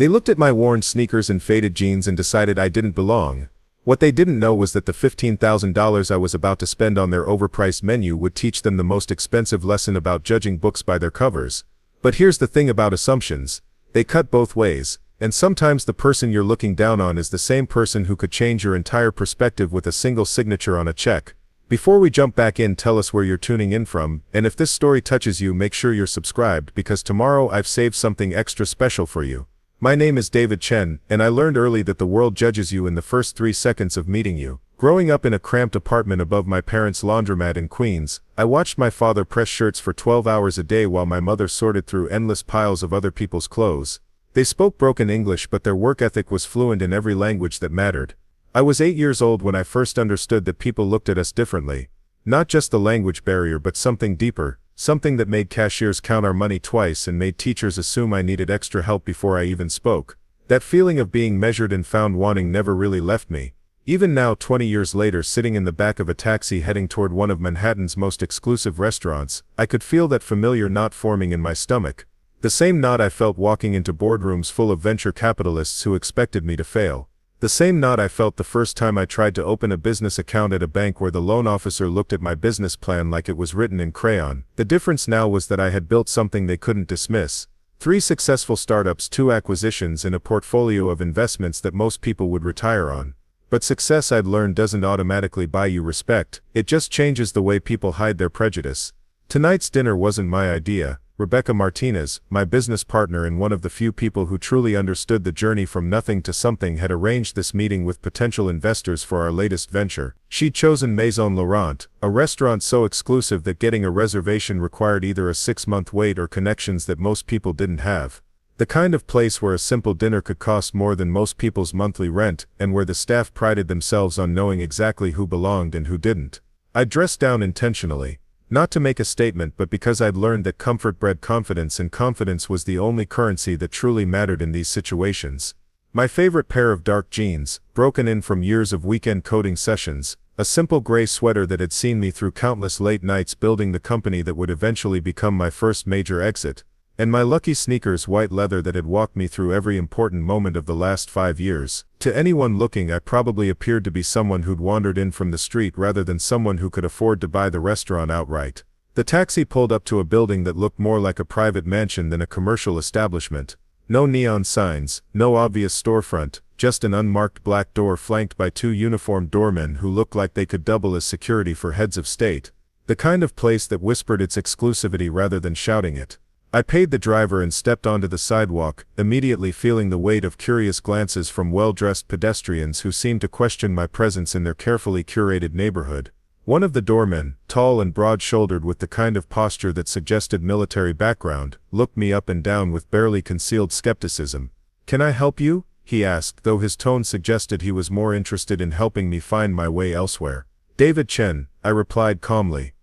They looked at my worn sneakers and faded jeans and decided I didn't belong. What they didn't know was that the $15,000 I was about to spend on their overpriced menu would teach them the most expensive lesson about judging books by their covers. But here's the thing about assumptions. They cut both ways, and sometimes the person you're looking down on is the same person who could change your entire perspective with a single signature on a check. Before we jump back in, tell us where you're tuning in from, and if this story touches you, make sure you're subscribed because tomorrow I've saved something extra special for you. My name is David Chen, and I learned early that the world judges you in the first 3 seconds of meeting you. Growing up in a cramped apartment above my parents' laundromat in Queens, I watched my father press shirts for 12 hours a day while my mother sorted through endless piles of other people's clothes. They spoke broken English, but their work ethic was fluent in every language that mattered. I was 8 years old when I first understood that people looked at us differently. Not just the language barrier, but something deeper, something that made cashiers count our money twice and made teachers assume I needed extra help before I even spoke. That feeling of being measured and found wanting never really left me. Even now, 20 years later, sitting in the back of a taxi heading toward one of Manhattan's most exclusive restaurants, I could feel that familiar knot forming in my stomach. The same knot I felt walking into boardrooms full of venture capitalists who expected me to fail. The same knot I felt the first time I tried to open a business account at a bank where the loan officer looked at my business plan like it was written in crayon. The difference now was that I had built something they couldn't dismiss. 3 successful startups, 2 acquisitions, and a portfolio of investments that most people would retire on. But success, I'd learned, doesn't automatically buy you respect. It just changes the way people hide their prejudice. Tonight's dinner wasn't my idea. Rebecca Martinez, my business partner and one of the few people who truly understood the journey from nothing to something, had arranged this meeting with potential investors for our latest venture. She'd chosen Maison Laurent, a restaurant so exclusive that getting a reservation required either a 6-month wait or connections that most people didn't have. The kind of place where a simple dinner could cost more than most people's monthly rent, and where the staff prided themselves on knowing exactly who belonged and who didn't. I dressed down intentionally. Not to make a statement, but because I'd learned that comfort bred confidence, and confidence was the only currency that truly mattered in these situations. My favorite pair of dark jeans, broken in from years of weekend coding sessions, a simple gray sweater that had seen me through countless late nights building the company that would eventually become my first major exit, and my lucky sneakers, white leather, that had walked me through every important moment of the last 5 years. To anyone looking, I probably appeared to be someone who'd wandered in from the street rather than someone who could afford to buy the restaurant outright. The taxi pulled up to a building that looked more like a private mansion than a commercial establishment. No neon signs, no obvious storefront, just an unmarked black door flanked by 2 uniformed doormen who looked like they could double as security for heads of state. The kind of place that whispered its exclusivity rather than shouting it. I paid the driver and stepped onto the sidewalk, immediately feeling the weight of curious glances from well-dressed pedestrians who seemed to question my presence in their carefully curated neighborhood. One of the doormen, tall and broad-shouldered with the kind of posture that suggested military background, looked me up and down with barely concealed skepticism. "Can I help you?" he asked, though his tone suggested he was more interested in helping me find my way elsewhere. "David Chen," I replied calmly.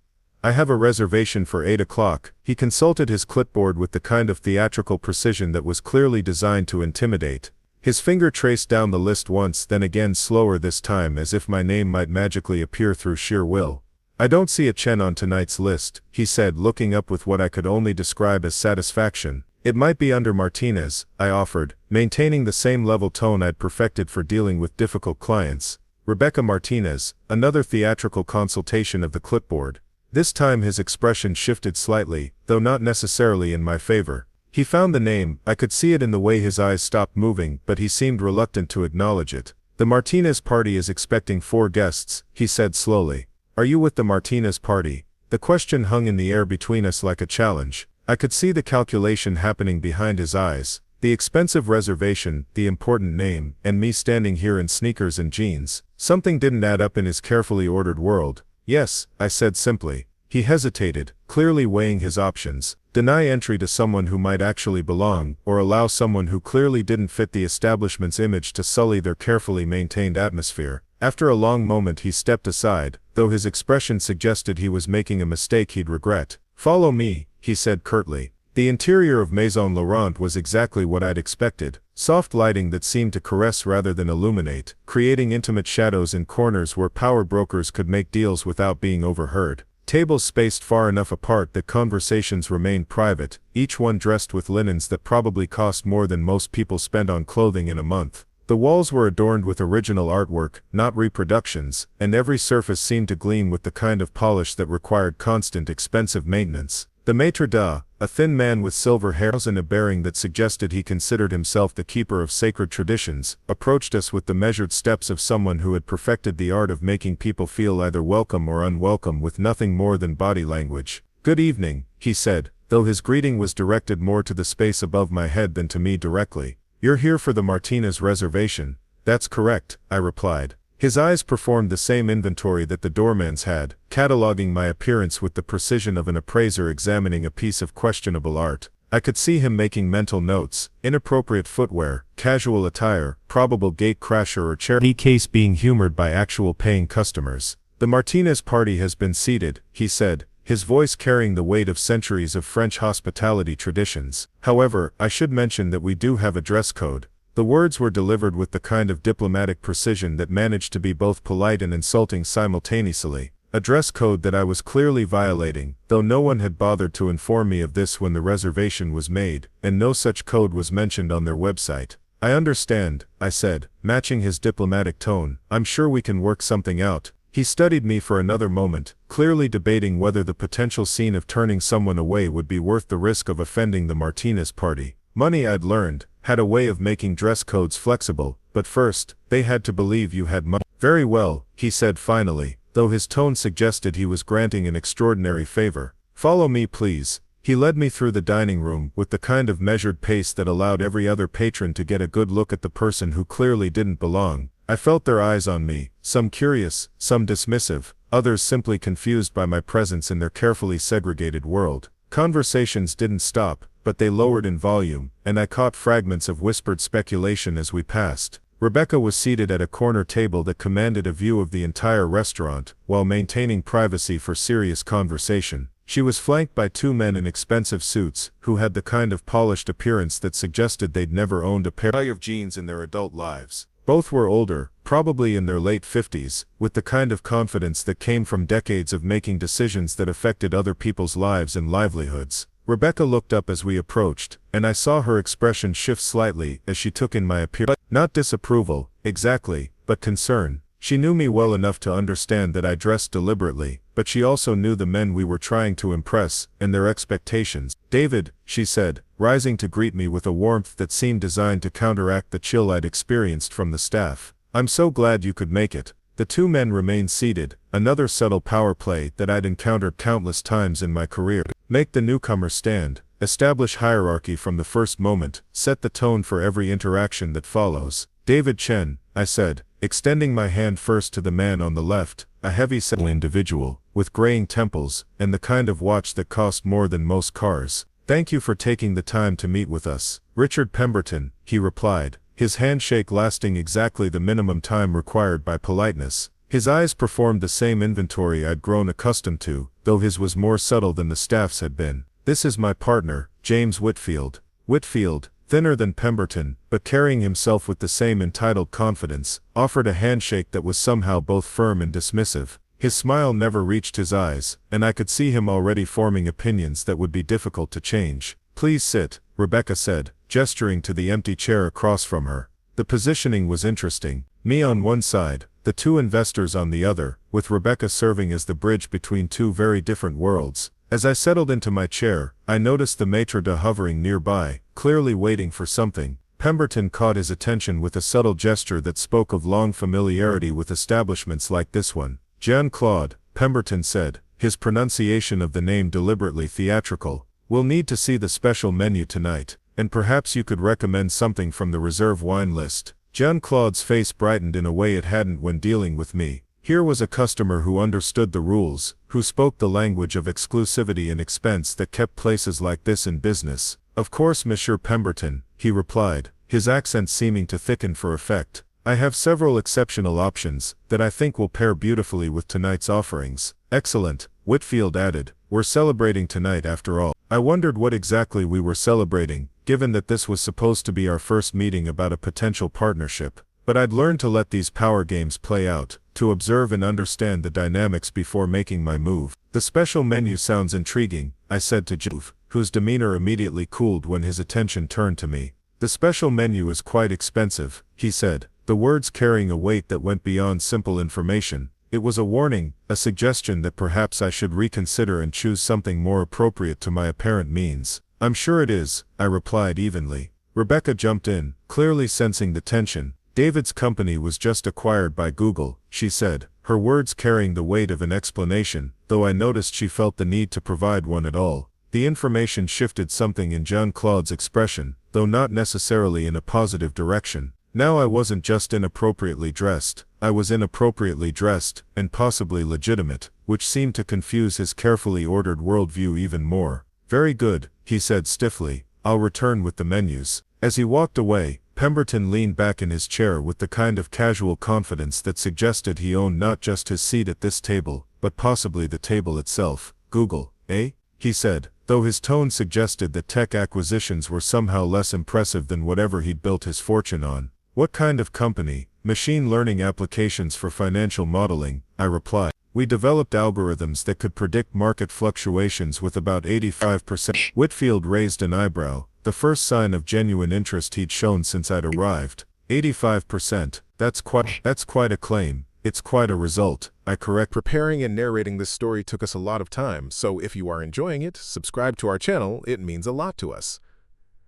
"I have a reservation for 8 o'clock. He consulted his clipboard with the kind of theatrical precision that was clearly designed to intimidate. His finger traced down the list once, then again, slower this time, as if my name might magically appear through sheer will. "I don't see a Chen on tonight's list," he said, looking up with what I could only describe as satisfaction. "It might be under Martinez," I offered, maintaining the same level tone I'd perfected for dealing with difficult clients. "Rebecca Martinez," another theatrical consultation of the clipboard. This time his expression shifted slightly, though not necessarily in my favor. He found the name. I could see it in the way his eyes stopped moving, but he seemed reluctant to acknowledge it. "The Martinez party is expecting 4 guests, he said slowly. "Are you with the Martinez party?" The question hung in the air between us like a challenge. I could see the calculation happening behind his eyes. The expensive reservation, the important name, and me standing here in sneakers and jeans. Something didn't add up in his carefully ordered world. "Yes," I said simply. He hesitated, clearly weighing his options. Deny entry to someone who might actually belong, or allow someone who clearly didn't fit the establishment's image to sully their carefully maintained atmosphere. After a long moment he stepped aside, though his expression suggested he was making a mistake he'd regret. "Follow me," he said curtly. The interior of Maison Laurent was exactly what I'd expected. Soft lighting that seemed to caress rather than illuminate, creating intimate shadows in corners where power brokers could make deals without being overheard. Tables spaced far enough apart that conversations remained private, each one dressed with linens that probably cost more than most people spend on clothing in a month. The walls were adorned with original artwork, not reproductions, and every surface seemed to gleam with the kind of polish that required constant expensive maintenance. The maitre d', a thin man with silver hair and a bearing that suggested he considered himself the keeper of sacred traditions, approached us with the measured steps of someone who had perfected the art of making people feel either welcome or unwelcome with nothing more than body language. "Good evening," he said, though his greeting was directed more to the space above my head than to me directly. "You're here for the Martinez reservation." "That's correct," I replied. His eyes performed the same inventory that the doorman's had, cataloging my appearance with the precision of an appraiser examining a piece of questionable art. I could see him making mental notes: inappropriate footwear, casual attire, probable gate crasher or charity case being humored by actual paying customers. "The Martinez party has been seated," he said, his voice carrying the weight of centuries of French hospitality traditions. "However, I should mention that we do have a dress code." The words were delivered with the kind of diplomatic precision that managed to be both polite and insulting simultaneously. A dress code that I was clearly violating, though no one had bothered to inform me of this when the reservation was made, and no such code was mentioned on their website. "I understand," I said, matching his diplomatic tone. "I'm sure we can work something out." He studied me for another moment, clearly debating whether the potential scene of turning someone away would be worth the risk of offending the Martinez party. Money, I'd learned, had a way of making dress codes flexible, but first, they had to believe you had money. "Very well," he said finally, though his tone suggested he was granting an extraordinary favor. "Follow me, please." He led me through the dining room with the kind of measured pace that allowed every other patron to get a good look at the person who clearly didn't belong. I felt their eyes on me, some curious, some dismissive, others simply confused by my presence in their carefully segregated world. Conversations didn't stop, but they lowered in volume, and I caught fragments of whispered speculation as we passed. Rebecca was seated at a corner table that commanded a view of the entire restaurant, while maintaining privacy for serious conversation. She was flanked by two men in expensive suits, who had the kind of polished appearance that suggested they'd never owned a pair of jeans in their adult lives. Both were older, probably in their late 50s, with the kind of confidence that came from decades of making decisions that affected other people's lives and livelihoods. Rebecca looked up as we approached, and I saw her expression shift slightly as she took in my appearance. Not disapproval, exactly, but concern. She knew me well enough to understand that I dressed deliberately, but she also knew the men we were trying to impress, and their expectations. "David," she said, rising to greet me with a warmth that seemed designed to counteract the chill I'd experienced from the staff. "I'm so glad you could make it." The two men remained seated, another subtle power play that I'd encountered countless times in my career. Make the newcomer stand, establish hierarchy from the first moment, set the tone for every interaction that follows. "David Chen," I said, extending my hand first to the man on the left, a heavy-set individual, with graying temples, and the kind of watch that cost more than most cars. "Thank you for taking the time to meet with us." "Richard Pemberton," he replied, his handshake lasting exactly the minimum time required by politeness. His eyes performed the same inventory I'd grown accustomed to, though his was more subtle than the staff's had been. "This is my partner, James Whitfield." Whitfield, thinner than Pemberton, but carrying himself with the same entitled confidence, offered a handshake that was somehow both firm and dismissive. His smile never reached his eyes, and I could see him already forming opinions that would be difficult to change. "Please sit," Rebecca said, gesturing to the empty chair across from her. The positioning was interesting. Me on one side, the two investors on the other, with Rebecca serving as the bridge between two very different worlds. As I settled into my chair, I noticed the maitre d' hovering nearby, clearly waiting for something. Pemberton caught his attention with a subtle gesture that spoke of long familiarity with establishments like this one. "Jean-Claude," Pemberton said, his pronunciation of the name deliberately theatrical, "we'll need to see the special menu tonight, and perhaps you could recommend something from the reserve wine list." Jean-Claude's face brightened in a way it hadn't when dealing with me. Here was a customer who understood the rules, who spoke the language of exclusivity and expense that kept places like this in business. "Of course, Monsieur Pemberton," he replied, his accent seeming to thicken for effect. "I have several exceptional options that I think will pair beautifully with tonight's offerings." "Excellent," Whitfield added. "We're celebrating tonight after all." I wondered what exactly we were celebrating, given that this was supposed to be our first meeting about a potential partnership. But I'd learned to let these power games play out, to observe and understand the dynamics before making my move. The special menu sounds intriguing, I said to Juve, whose demeanor immediately cooled when his attention turned to me. The special menu is quite expensive, he said, the words carrying a weight that went beyond simple information. It was a warning, a suggestion that perhaps I should reconsider and choose something more appropriate to my apparent means. I'm sure it is, I replied evenly. Rebecca jumped in, clearly sensing the tension. David's company was just acquired by Google, she said, her words carrying the weight of an explanation, though I noticed she felt the need to provide one at all. The information shifted something in Jean-Claude's expression, though not necessarily in a positive direction. Now I wasn't just inappropriately dressed, I was inappropriately dressed, and possibly legitimate, which seemed to confuse his carefully ordered worldview even more. Very good, he said stiffly, I'll return with the menus. As he walked away, Pemberton leaned back in his chair with the kind of casual confidence that suggested he owned not just his seat at this table, but possibly the table itself. Google, eh? He said, though his tone suggested that tech acquisitions were somehow less impressive than whatever he'd built his fortune on. What kind of company? Machine learning applications for financial modeling, I replied. We developed algorithms that could predict market fluctuations with about 85%. Whitfield raised an eyebrow, the first sign of genuine interest he'd shown since I'd arrived. 85%, that's quite a claim. It's quite a result, I correct. Preparing and narrating this story took us a lot of time, so if you are enjoying it, subscribe to our channel, it means a lot to us.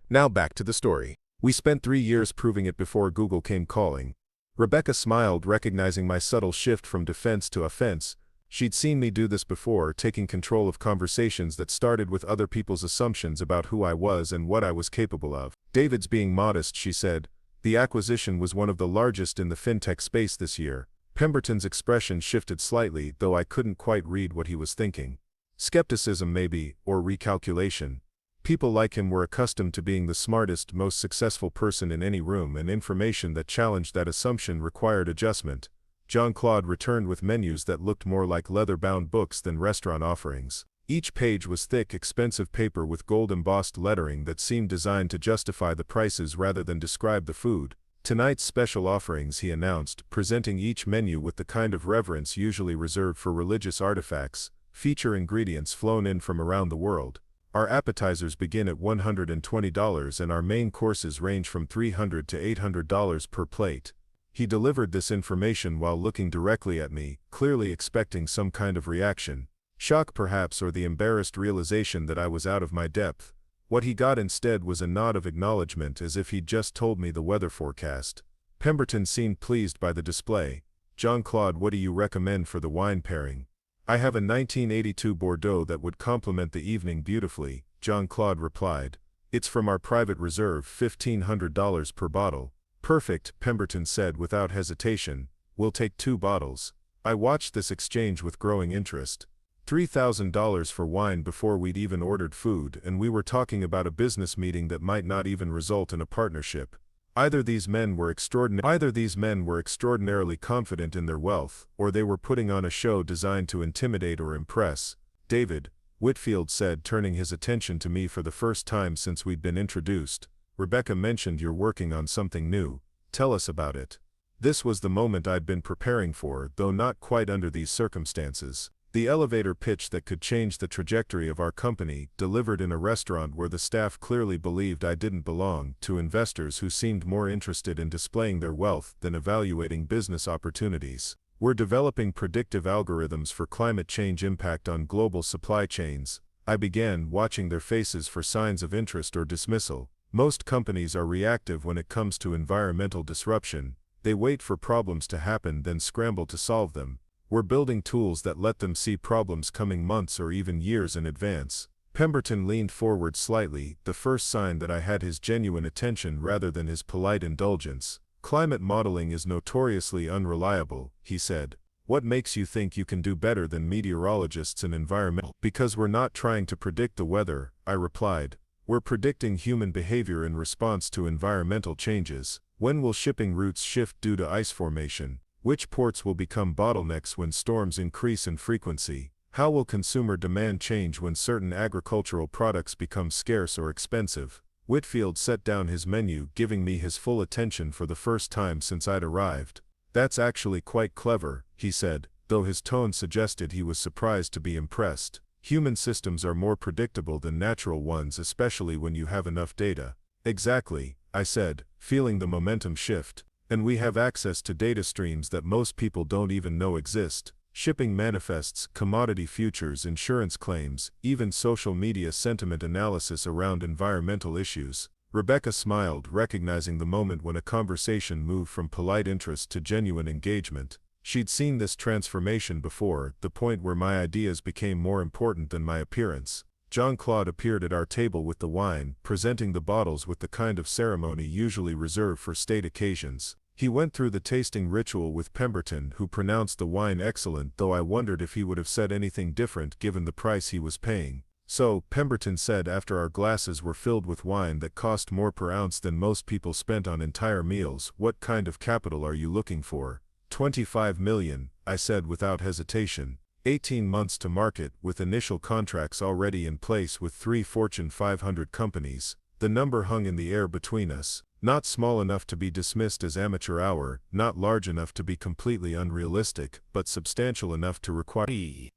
Now back to the story. We spent 3 years proving it before Google came calling. Rebecca smiled, recognizing my subtle shift from defense to offense. She'd seen me do this before, taking control of conversations that started with other people's assumptions about who I was and what I was capable of. David's being modest, she said. The acquisition was one of the largest in the fintech space this year. Pemberton's expression shifted slightly, though I couldn't quite read what he was thinking. Skepticism maybe, or recalculation. People like him were accustomed to being the smartest, most successful person in any room, and information that challenged that assumption required adjustment. Jean-Claude returned with menus that looked more like leather-bound books than restaurant offerings. Each page was thick, expensive paper with gold-embossed lettering that seemed designed to justify the prices rather than describe the food. Tonight's special offerings, he announced, presenting each menu with the kind of reverence usually reserved for religious artifacts, feature ingredients flown in from around the world. Our appetizers begin at $120 and our main courses range from $300 to $800 per plate. He delivered this information while looking directly at me, clearly expecting some kind of reaction. Shock perhaps, or the embarrassed realization that I was out of my depth. What he got instead was a nod of acknowledgement, as if he'd just told me the weather forecast. Pemberton seemed pleased by the display. Jean-Claude, what do you recommend for the wine pairing? I have a 1982 Bordeaux that would complement the evening beautifully, Jean-Claude replied. It's from our private reserve, $1,500 per bottle. Perfect, Pemberton said without hesitation. We'll take 2 bottles. I watched this exchange with growing interest. $3,000 for wine before we'd even ordered food, and we were talking about a business meeting that might not even result in a partnership. Either these men were extraordinarily confident in their wealth, or they were putting on a show designed to intimidate or impress. David, Whitfield said, turning his attention to me for the first time since we'd been introduced. Rebecca mentioned you're working on something new. Tell us about it. This was the moment I'd been preparing for, though not quite under these circumstances. The elevator pitch that could change the trajectory of our company, delivered in a restaurant where the staff clearly believed I didn't belong, to investors who seemed more interested in displaying their wealth than evaluating business opportunities. We're developing predictive algorithms for climate change impact on global supply chains. I began, watching their faces for signs of interest or dismissal. Most companies are reactive when it comes to environmental disruption. They wait for problems to happen, then scramble to solve them. We're building tools that let them see problems coming months or even years in advance. Pemberton leaned forward slightly, the first sign that I had his genuine attention rather than his polite indulgence. Climate modeling is notoriously unreliable, he said. What makes you think you can do better than meteorologists and environmental? Because we're not trying to predict the weather, I replied. We're predicting human behavior in response to environmental changes. When will shipping routes shift due to ice formation? Which ports will become bottlenecks when storms increase in frequency? How will consumer demand change when certain agricultural products become scarce or expensive? Whitfield set down his menu, giving me his full attention for the first time since I'd arrived. That's actually quite clever, he said, though his tone suggested he was surprised to be impressed. Human systems are more predictable than natural ones, especially when you have enough data. Exactly, I said, feeling the momentum shift. And we have access to data streams that most people don't even know exist. Shipping manifests, commodity futures, insurance claims, even social media sentiment analysis around environmental issues. Rebecca smiled, recognizing the moment when a conversation moved from polite interest to genuine engagement. She'd seen this transformation before, the point where my ideas became more important than my appearance. Jean-Claude appeared at our table with the wine, presenting the bottles with the kind of ceremony usually reserved for state occasions. He went through the tasting ritual with Pemberton, who pronounced the wine excellent, though I wondered if he would have said anything different given the price he was paying. So, Pemberton said after our glasses were filled with wine that cost more per ounce than most people spent on entire meals, "What kind of capital are you looking for?" 25 million, I said without hesitation. 18 months to market, with initial contracts already in place with 3 Fortune 500 companies. The number hung in the air between us. Not small enough to be dismissed as amateur hour, not large enough to be completely unrealistic, but substantial enough to require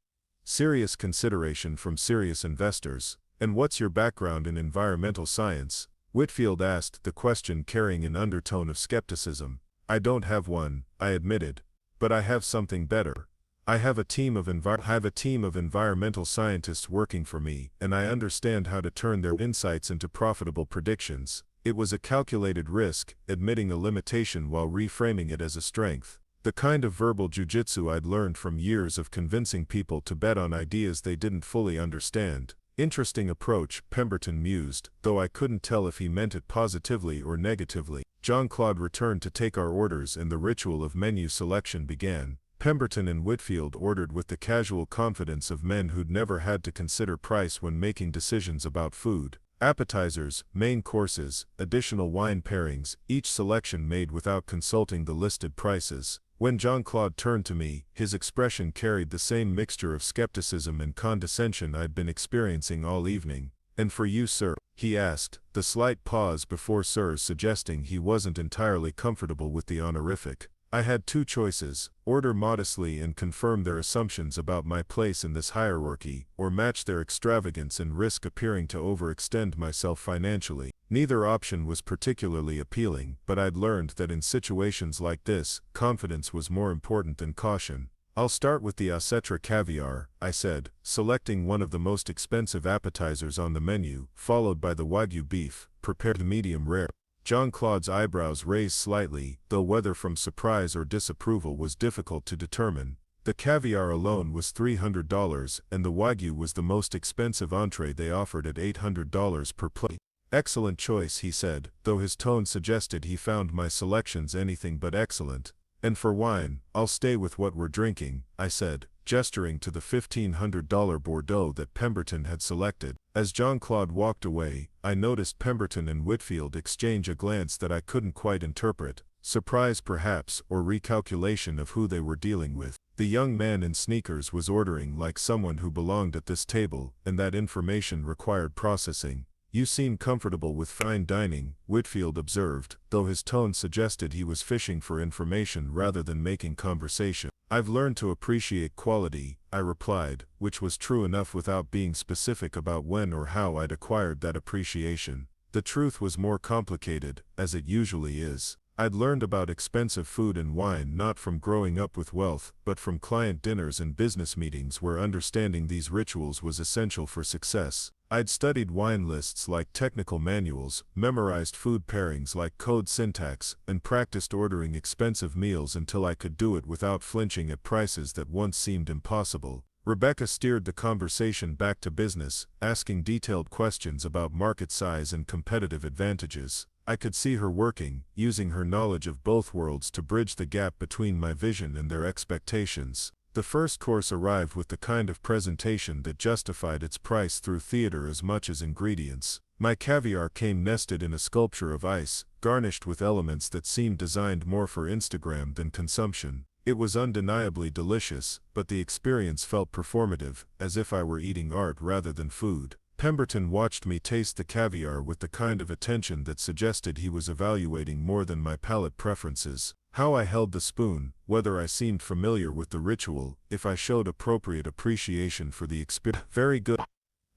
serious consideration from serious investors. "And what's your background in environmental science?" Whitfield asked, the question carrying an undertone of skepticism. "I don't have one," I admitted. "But I have something better. I have a team of environmental scientists working for me, and I understand how to turn their insights into profitable predictions." It was a calculated risk, admitting a limitation while reframing it as a strength. The kind of verbal jujitsu I'd learned from years of convincing people to bet on ideas they didn't fully understand. Interesting approach, Pemberton mused, though I couldn't tell if he meant it positively or negatively. Jean-Claude returned to take our orders and the ritual of menu selection began. Pemberton and Whitfield ordered with the casual confidence of men who'd never had to consider price when making decisions about food. Appetizers, main courses, additional wine pairings, each selection made without consulting the listed prices. When Jean-Claude turned to me, his expression carried the same mixture of skepticism and condescension I'd been experiencing all evening. "And for you, sir?" he asked, the slight pause before "sir" suggesting he wasn't entirely comfortable with the honorific. I had 2 choices: order modestly and confirm their assumptions about my place in this hierarchy, or match their extravagance and risk appearing to overextend myself financially. Neither option was particularly appealing, but I'd learned that in situations like this, confidence was more important than caution. "I'll start with the Acetra caviar," I said, selecting one of the most expensive appetizers on the menu, followed by the Wagyu beef, prepared medium rare. Jean-Claude's eyebrows raised slightly, though whether from surprise or disapproval was difficult to determine. The caviar alone was $300, and the Wagyu was the most expensive entree they offered at $800 per plate. "Excellent choice," he said, though his tone suggested he found my selections anything but excellent. "And for wine, I'll stay with what we're drinking," I said, gesturing to the $1,500 Bordeaux that Pemberton had selected. As Jean-Claude walked away, I noticed Pemberton and Whitfield exchange a glance that I couldn't quite interpret. Surprise perhaps, or recalculation of who they were dealing with. The young man in sneakers was ordering like someone who belonged at this table, and that information required processing. "You seem comfortable with fine dining," Whitfield observed, though his tone suggested he was fishing for information rather than making conversation. "I've learned to appreciate quality," I replied, which was true enough without being specific about when or how I'd acquired that appreciation. The truth was more complicated, as it usually is. I'd learned about expensive food and wine not from growing up with wealth, but from client dinners and business meetings where understanding these rituals was essential for success. I'd studied wine lists like technical manuals, memorized food pairings like code syntax, and practiced ordering expensive meals until I could do it without flinching at prices that once seemed impossible. Rebecca steered the conversation back to business, asking detailed questions about market size and competitive advantages. I could see her working, using her knowledge of both worlds to bridge the gap between my vision and their expectations. The first course arrived with the kind of presentation that justified its price through theater as much as ingredients. My caviar came nested in a sculpture of ice, garnished with elements that seemed designed more for Instagram than consumption. It was undeniably delicious, but the experience felt performative, as if I were eating art rather than food. Pemberton watched me taste the caviar with the kind of attention that suggested he was evaluating more than my palate preferences. How I held the spoon, whether I seemed familiar with the ritual, if I showed appropriate appreciation for the experience. Very good,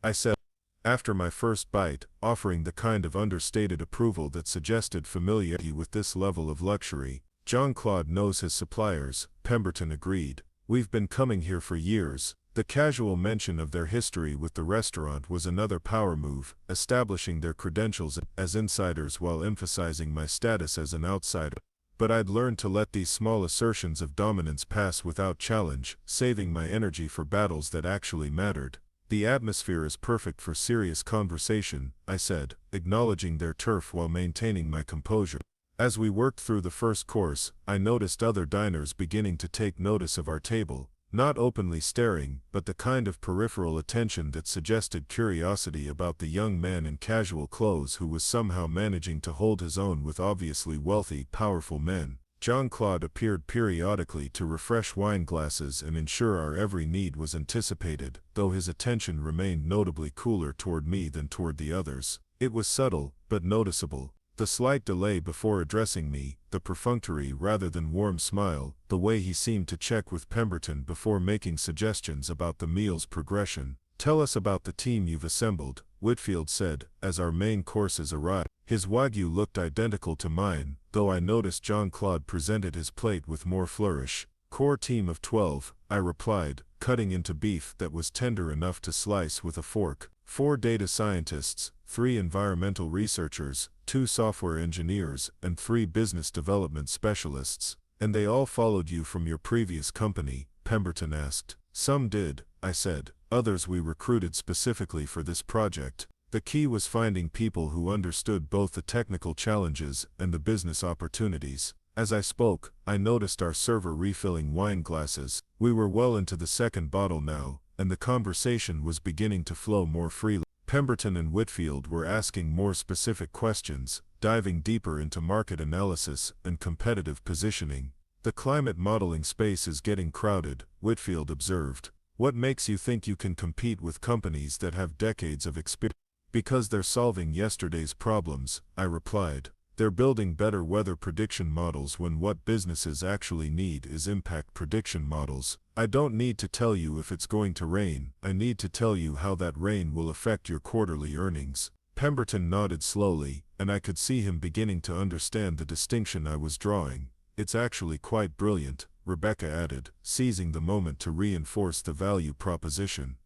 I said, after my first bite, offering the kind of understated approval that suggested familiarity with this level of luxury. Jean-Claude knows his suppliers, Pemberton agreed. We've been coming here for years. The casual mention of their history with the restaurant was another power move, establishing their credentials as insiders while emphasizing my status as an outsider. But I'd learned to let these small assertions of dominance pass without challenge, saving my energy for battles that actually mattered. The atmosphere is perfect for serious conversation, I said, acknowledging their turf while maintaining my composure. As we worked through the first course, I noticed other diners beginning to take notice of our table, not openly staring, but the kind of peripheral attention that suggested curiosity about the young man in casual clothes who was somehow managing to hold his own with obviously wealthy, powerful men. Jean-Claude appeared periodically to refresh wine glasses and ensure our every need was anticipated, though his attention remained notably cooler toward me than toward the others. It was subtle, but noticeable. The slight delay before addressing me, the perfunctory rather than warm smile, the way he seemed to check with Pemberton before making suggestions about the meal's progression. "Tell us about the team you've assembled," Whitfield said, as our main courses arrived. His wagyu looked identical to mine, though I noticed Jean-Claude presented his plate with more flourish. "Core team of 12, I replied, cutting into beef that was tender enough to slice with a fork. 4 data scientists, 3 environmental researchers, 2 software engineers, and 3 business development specialists." "And they all followed you from your previous company?" Pemberton asked. "Some did," I said. "Others we recruited specifically for this project." The key was finding people who understood both the technical challenges and the business opportunities. As I spoke, I noticed our server refilling wine glasses. We were well into the second bottle now, and the conversation was beginning to flow more freely. Pemberton and Whitfield were asking more specific questions, diving deeper into market analysis and competitive positioning. "The climate modeling space is getting crowded," Whitfield observed. "What makes you think you can compete with companies that have decades of experience?" "Because they're solving yesterday's problems," I replied. "They're building better weather prediction models when what businesses actually need is impact prediction models. I don't need to tell you if it's going to rain, I need to tell you how that rain will affect your quarterly earnings." Pemberton nodded slowly, and I could see him beginning to understand the distinction I was drawing. "It's actually quite brilliant," Rebecca added, seizing the moment to reinforce the value proposition.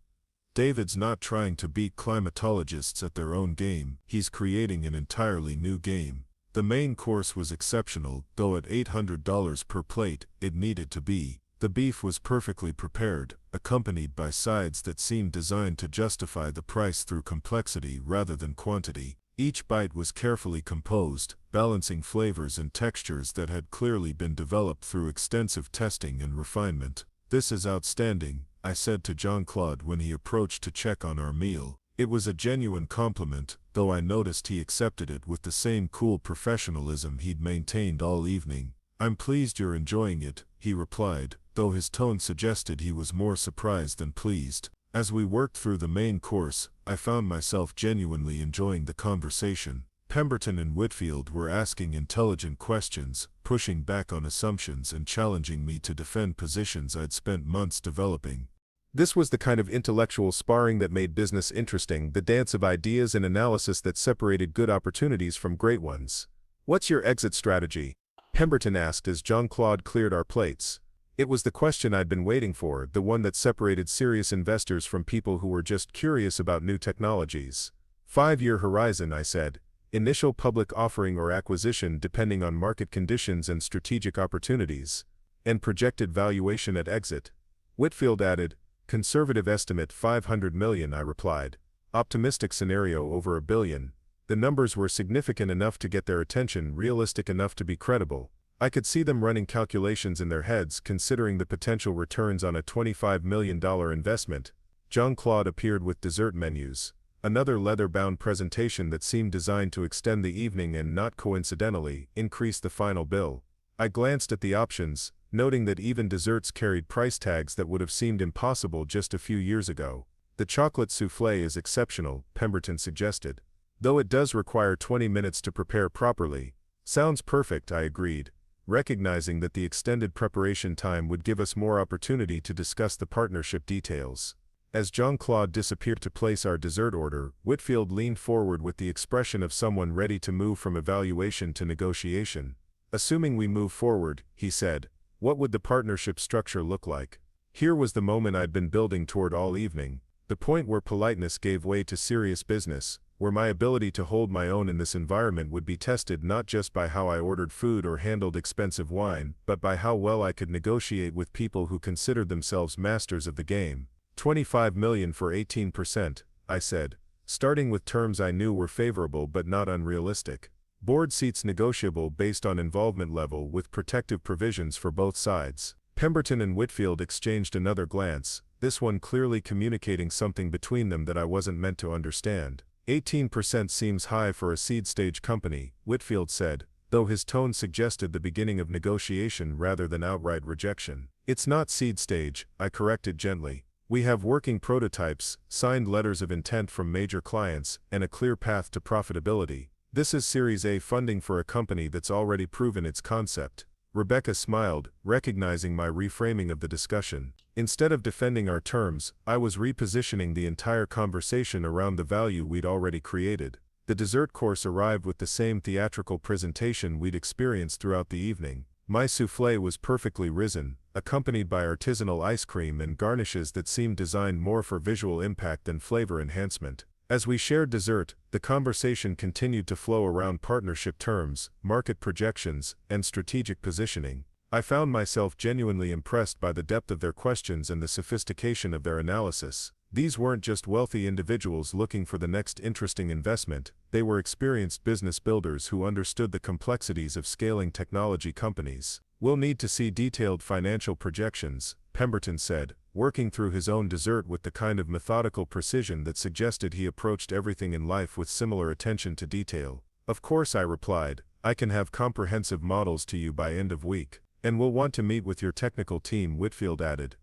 "David's not trying to beat climatologists at their own game, he's creating an entirely new game." The main course was exceptional, though at $800 per plate, it needed to be. The beef was perfectly prepared, accompanied by sides that seemed designed to justify the price through complexity rather than quantity. Each bite was carefully composed, balancing flavors and textures that had clearly been developed through extensive testing and refinement. "This is outstanding," I said to Jean-Claude when he approached to check on our meal. It was a genuine compliment, though I noticed he accepted it with the same cool professionalism he'd maintained all evening. "I'm pleased you're enjoying it," he replied, though his tone suggested he was more surprised than pleased. As we worked through the main course, I found myself genuinely enjoying the conversation. Pemberton and Whitfield were asking intelligent questions, pushing back on assumptions and challenging me to defend positions I'd spent months developing. This was the kind of intellectual sparring that made business interesting, the dance of ideas and analysis that separated good opportunities from great ones. "What's your exit strategy?" Pemberton asked as Jean-Claude cleared our plates. It was the question I'd been waiting for, the one that separated serious investors from people who were just curious about new technologies. 5-year horizon, I said. Initial public offering or acquisition depending on market conditions and strategic opportunities. And projected valuation at exit. Whitfield added, "Conservative estimate $500 million, I replied. Optimistic scenario over $1 billion. The numbers were significant enough to get their attention, realistic enough to be credible. I could see them running calculations in their heads, considering the potential returns on a $25 million investment. Jean-Claude appeared with dessert menus. Another leather-bound presentation that seemed designed to extend the evening and, not coincidentally, increase the final bill. I glanced at the options, noting that even desserts carried price tags that would have seemed impossible just a few years ago. "The chocolate soufflé is exceptional," Pemberton suggested. "Though it does require 20 minutes to prepare properly." "Sounds perfect," I agreed. recognizing that the extended preparation time would give us more opportunity to discuss the partnership details. As Jean-Claude disappeared to place our dessert order, Whitfield leaned forward with the expression of someone ready to move from evaluation to negotiation. "Assuming we move forward," he said, "what would the partnership structure look like?" Here was the moment I'd been building toward all evening, the point where politeness gave way to serious business, where my ability to hold my own in this environment would be tested not just by how I ordered food or handled expensive wine, but by how well I could negotiate with people who considered themselves masters of the game. "25 million for 18%, I said, starting with terms I knew were favorable but not unrealistic. "Board seats negotiable based on involvement level with protective provisions for both sides." Pemberton and Whitfield exchanged another glance, this one clearly communicating something between them that I wasn't meant to understand. 18% seems high for a seed-stage company, Whitfield said, though his tone suggested the beginning of negotiation rather than outright rejection. "It's not seed stage," I corrected gently. "We have working prototypes, signed letters of intent from major clients, and a clear path to profitability. This is Series A funding for a company that's already proven its concept." Rebecca smiled, recognizing my reframing of the discussion. Instead of defending our terms, I was repositioning the entire conversation around the value we'd already created. The dessert course arrived with the same theatrical presentation we'd experienced throughout the evening. My soufflé was perfectly risen, accompanied by artisanal ice cream and garnishes that seemed designed more for visual impact than flavor enhancement. As we shared dessert, the conversation continued to flow around partnership terms, market projections, and strategic positioning. I found myself genuinely impressed by the depth of their questions and the sophistication of their analysis. These weren't just wealthy individuals looking for the next interesting investment, they were experienced business builders who understood the complexities of scaling technology companies. "We'll need to see detailed financial projections," Pemberton said, working through his own dessert with the kind of methodical precision that suggested he approached everything in life with similar attention to detail. "Of course," I replied, "I can have comprehensive models to you by end of week. And we'll want to meet with your technical team," Whitfield added.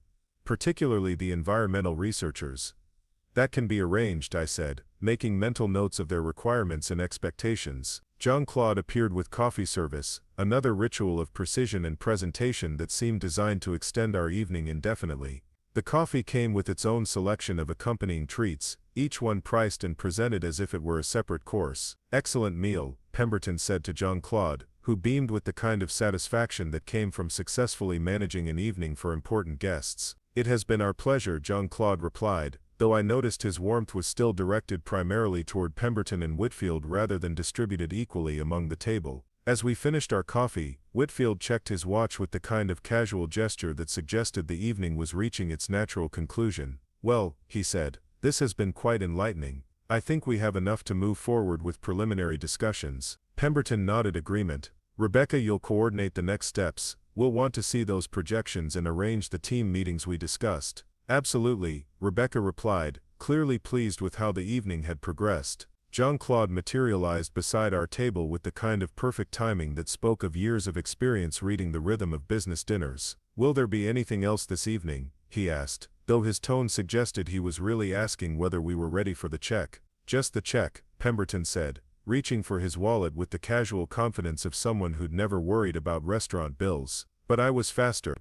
"Particularly the environmental researchers." "That can be arranged," I said, making mental notes of their requirements and expectations. Jean-Claude appeared with coffee service, another ritual of precision and presentation that seemed designed to extend our evening indefinitely. The coffee came with its own selection of accompanying treats, each one priced and presented as if it were a separate course. "Excellent meal," Pemberton said to Jean-Claude, who beamed with the kind of satisfaction that came from successfully managing an evening for important guests. "It has been our pleasure," Jean-Claude replied, though I noticed his warmth was still directed primarily toward Pemberton and Whitfield rather than distributed equally among the table. As we finished our coffee, Whitfield checked his watch with the kind of casual gesture that suggested the evening was reaching its natural conclusion. "Well," he said, "this has been quite enlightening. I think we have enough to move forward with preliminary discussions." Pemberton nodded agreement. "Rebecca, you'll coordinate the next steps. We'll want to see those projections and arrange the team meetings we discussed." "Absolutely," Rebecca replied, clearly pleased with how the evening had progressed. Jean-Claude materialized beside our table with the kind of perfect timing that spoke of years of experience reading the rhythm of business dinners. "Will there be anything else this evening?" he asked, though his tone suggested he was really asking whether we were ready for the check. "Just the check," Pemberton said, reaching for his wallet with the casual confidence of someone who'd never worried about restaurant bills. But I was faster.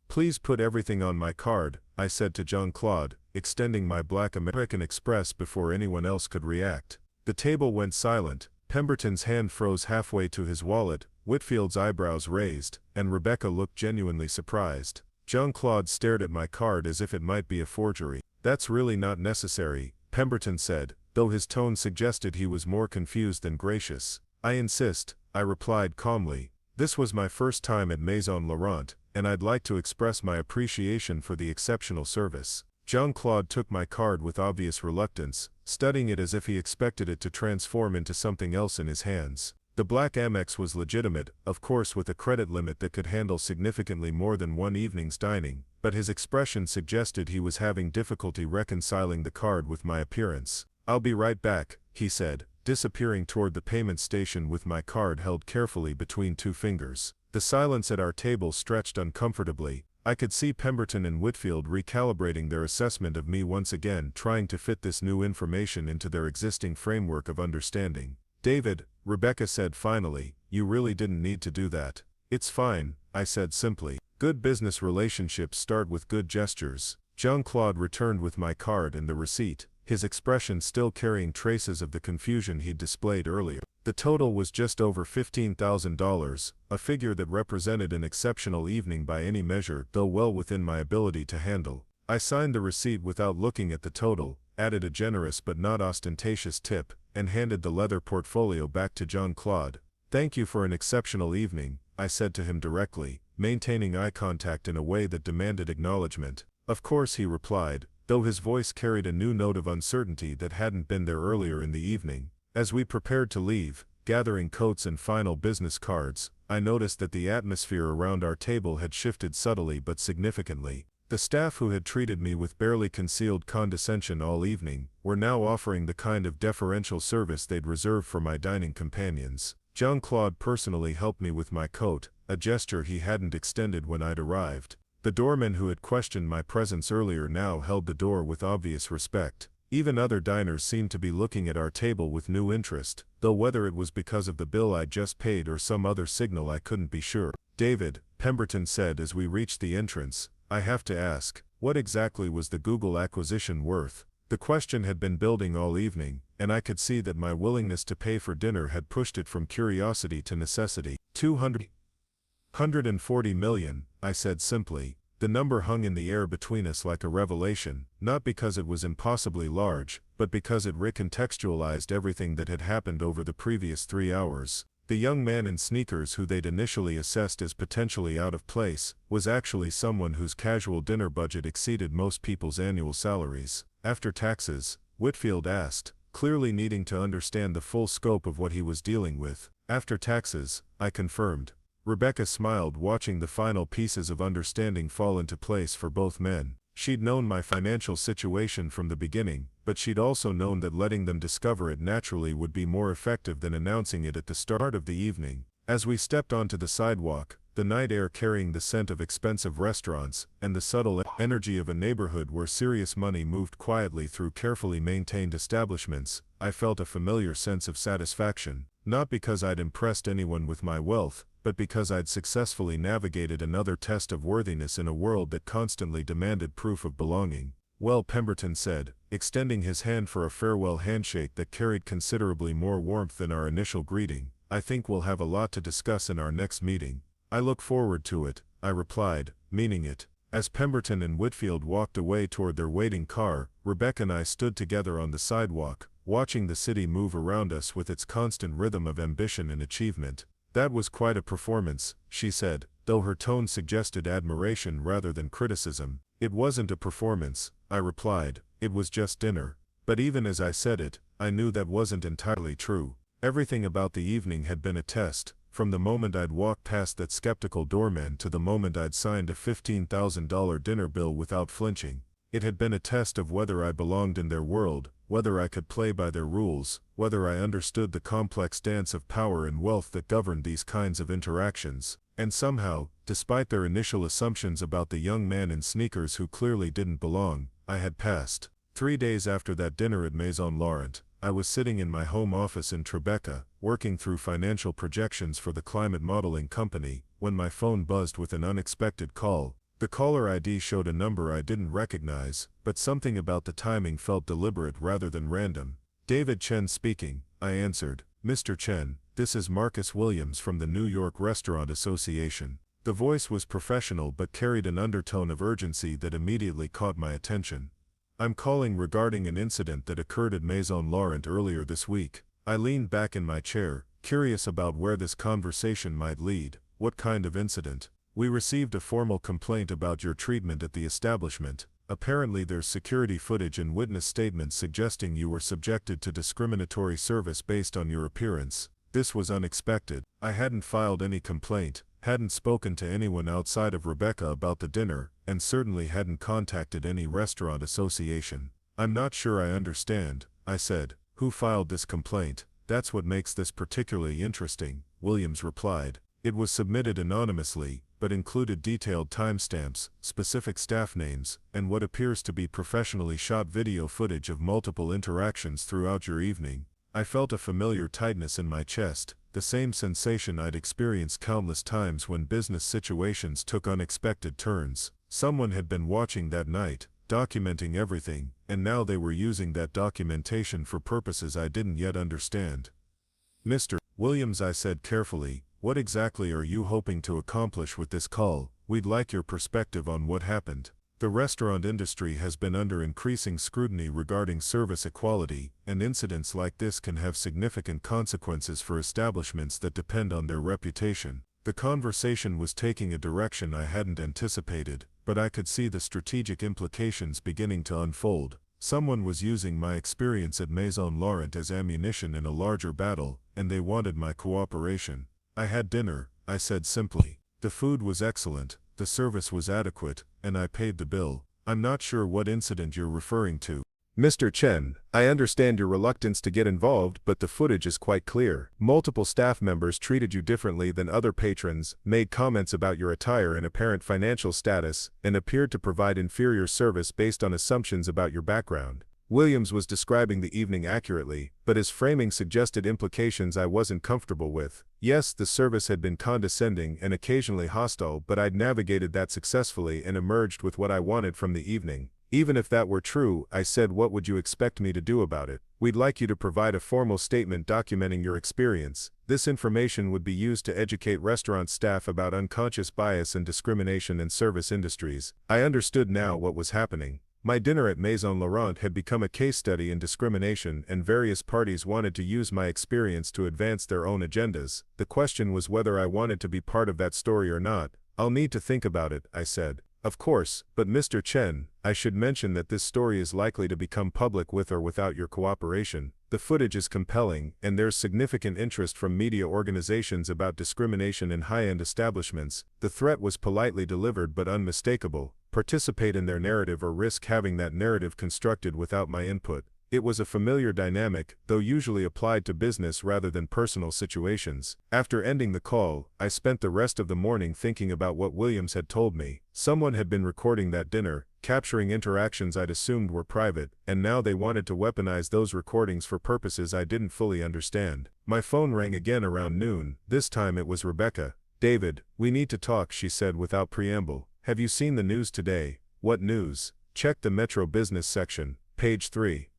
"Please put everything on my card," I said to Jean-Claude, extending my Black American Express before anyone else could react. The table went silent. Pemberton's hand froze halfway to his wallet, Whitfield's eyebrows raised, and Rebecca looked genuinely surprised. Jean-Claude stared at my card as if it might be a forgery. "That's really not necessary," Pemberton said, though his tone suggested he was more confused than gracious. "I insist," I replied calmly. "This was my first time at Maison Laurent, and I'd like to express my appreciation for the exceptional service." Jean-Claude took my card with obvious reluctance, studying it as if he expected it to transform into something else in his hands. The Black Amex was legitimate, of course with a credit limit that could handle significantly more than one evening's dining, but his expression suggested he was having difficulty reconciling the card with my appearance. "I'll be right back," he said, disappearing toward the payment station with my card held carefully between two fingers. The silence at our table stretched uncomfortably. I could see Pemberton and Whitfield recalibrating their assessment of me once again, trying to fit this new information into their existing framework of understanding. "David," Rebecca said finally, "you really didn't need to do that." It's fine, I said simply. Good business relationships start with good gestures. Jean-Claude returned with my card and the receipt, his expression still carrying traces of the confusion he'd displayed earlier. The total was just over $15,000, a figure that represented an exceptional evening by any measure, though well within my ability to handle. I signed the receipt without looking at the total, added a generous but not ostentatious tip, and handed the leather portfolio back to Jean-Claude. Thank you for an exceptional evening, I said to him directly, maintaining eye contact in a way that demanded acknowledgement. Of course, he replied, though his voice carried a new note of uncertainty that hadn't been there earlier in the evening. As we prepared to leave, gathering coats and final business cards, I noticed that the atmosphere around our table had shifted subtly but significantly. The staff who had treated me with barely concealed condescension all evening were now offering the kind of deferential service they'd reserved for my dining companions. Jean-Claude personally helped me with my coat, a gesture he hadn't extended when I'd arrived. The doorman who had questioned my presence earlier now held the door with obvious respect. Even other diners seemed to be looking at our table with new interest, though whether it was because of the bill I'd just paid or some other signal I couldn't be sure. David, Pemberton said as we reached the entrance, I have to ask, what exactly was the Google acquisition worth? The question had been building all evening, and I could see that my willingness to pay for dinner had pushed it from curiosity to necessity. $240 million, I said simply. The number hung in the air between us like a revelation, not because it was impossibly large, but because it recontextualized everything that had happened over the previous 3 hours. The young man in sneakers who they'd initially assessed as potentially out of place was actually someone whose casual dinner budget exceeded most people's annual salaries. After taxes, Whitfield asked, clearly needing to understand the full scope of what he was dealing with. After taxes, I confirmed. Rebecca smiled, watching the final pieces of understanding fall into place for both men. She'd known my financial situation from the beginning, but she'd also known that letting them discover it naturally would be more effective than announcing it at the start of the evening. As we stepped onto the sidewalk, the night air carrying the scent of expensive restaurants and the subtle energy of a neighborhood where serious money moved quietly through carefully maintained establishments, I felt a familiar sense of satisfaction, not because I'd impressed anyone with my wealth, but because I'd successfully navigated another test of worthiness in a world that constantly demanded proof of belonging. Well, Pemberton said, extending his hand for a farewell handshake that carried considerably more warmth than our initial greeting, I think we'll have a lot to discuss in our next meeting. I look forward to it, I replied, meaning it. As Pemberton and Whitfield walked away toward their waiting car, Rebecca and I stood together on the sidewalk, watching the city move around us with its constant rhythm of ambition and achievement. That was quite a performance, she said, though her tone suggested admiration rather than criticism. It wasn't a performance, I replied, it was just dinner. But even as I said it, I knew that wasn't entirely true. Everything about the evening had been a test, from the moment I'd walked past that skeptical doorman to the moment I'd signed a $15,000 dinner bill without flinching. It had been a test of whether I belonged in their world, whether I could play by their rules, whether I understood the complex dance of power and wealth that governed these kinds of interactions. And somehow, despite their initial assumptions about the young man in sneakers who clearly didn't belong, I had passed. 3 days after that dinner at Maison Laurent, I was sitting in my home office in Tribeca, working through financial projections for the climate modeling company, when my phone buzzed with an unexpected call. The caller ID showed a number I didn't recognize, but something about the timing felt deliberate rather than random. David Chen speaking, I answered. Mr. Chen, this is Marcus Williams from the New York Restaurant Association. The voice was professional but carried an undertone of urgency that immediately caught my attention. I'm calling regarding an incident that occurred at Maison Laurent earlier this week. I leaned back in my chair, curious about where this conversation might lead. What kind of incident? We received a formal complaint about your treatment at the establishment. Apparently there's security footage and witness statements suggesting you were subjected to discriminatory service based on your appearance. This was unexpected. I hadn't filed any complaint, hadn't spoken to anyone outside of Rebecca about the dinner, and certainly hadn't contacted any restaurant association. I'm not sure I understand, I said. Who filed this complaint? That's what makes this particularly interesting, Williams replied. It was submitted anonymously, but included detailed timestamps, specific staff names, and what appears to be professionally shot video footage of multiple interactions throughout your evening. I felt a familiar tightness in my chest, the same sensation I'd experienced countless times when business situations took unexpected turns. Someone had been watching that night, documenting everything, and now they were using that documentation for purposes I didn't yet understand. "Mr. Williams," I said carefully, "what exactly are you hoping to accomplish with this call? We'd like your perspective on what happened." The restaurant industry has been under increasing scrutiny regarding service equality, and incidents like this can have significant consequences for establishments that depend on their reputation. The conversation was taking a direction I hadn't anticipated, but I could see the strategic implications beginning to unfold. Someone was using my experience at Maison Laurent as ammunition in a larger battle, and they wanted my cooperation. "I had dinner," I said simply. "The food was excellent, the service was adequate, and I paid the bill." "I'm not sure what incident you're referring to, Mr. Chen. I understand your reluctance to get involved, but the footage is quite clear. Multiple staff members treated you differently than other patrons, made comments about your attire and apparent financial status, and appeared to provide inferior service based on assumptions about your background." Williams was describing the evening accurately, but his framing suggested implications I wasn't comfortable with. Yes, the service had been condescending and occasionally hostile, but I'd navigated that successfully and emerged with what I wanted from the evening. "Even if that were true," I said, "what would you expect me to do about it?" "We'd like you to provide a formal statement documenting your experience. This information would be used to educate restaurant staff about unconscious bias and discrimination in service industries." I understood now what was happening. My dinner at Maison Laurent had become a case study in discrimination, and various parties wanted to use my experience to advance their own agendas. The question was whether I wanted to be part of that story or not. "I'll need to think about it," I said. "Of course, but Mr. Chen, I should mention that this story is likely to become public with or without your cooperation. The footage is compelling, and there's significant interest from media organizations about discrimination in high-end establishments." The threat was politely delivered but unmistakable. Participate in their narrative or risk having that narrative constructed without my input. It was a familiar dynamic, though usually applied to business rather than personal situations. After ending the call, I spent the rest of the morning thinking about what Williams had told me. Someone had been recording that dinner, capturing interactions I'd assumed were private, and now they wanted to weaponize those recordings for purposes I didn't fully understand. My phone rang again around noon. This time it was Rebecca. "David, we need to talk," she said without preamble. "Have you seen the news today?" "What news?" "Check the Metro Business section, page 3.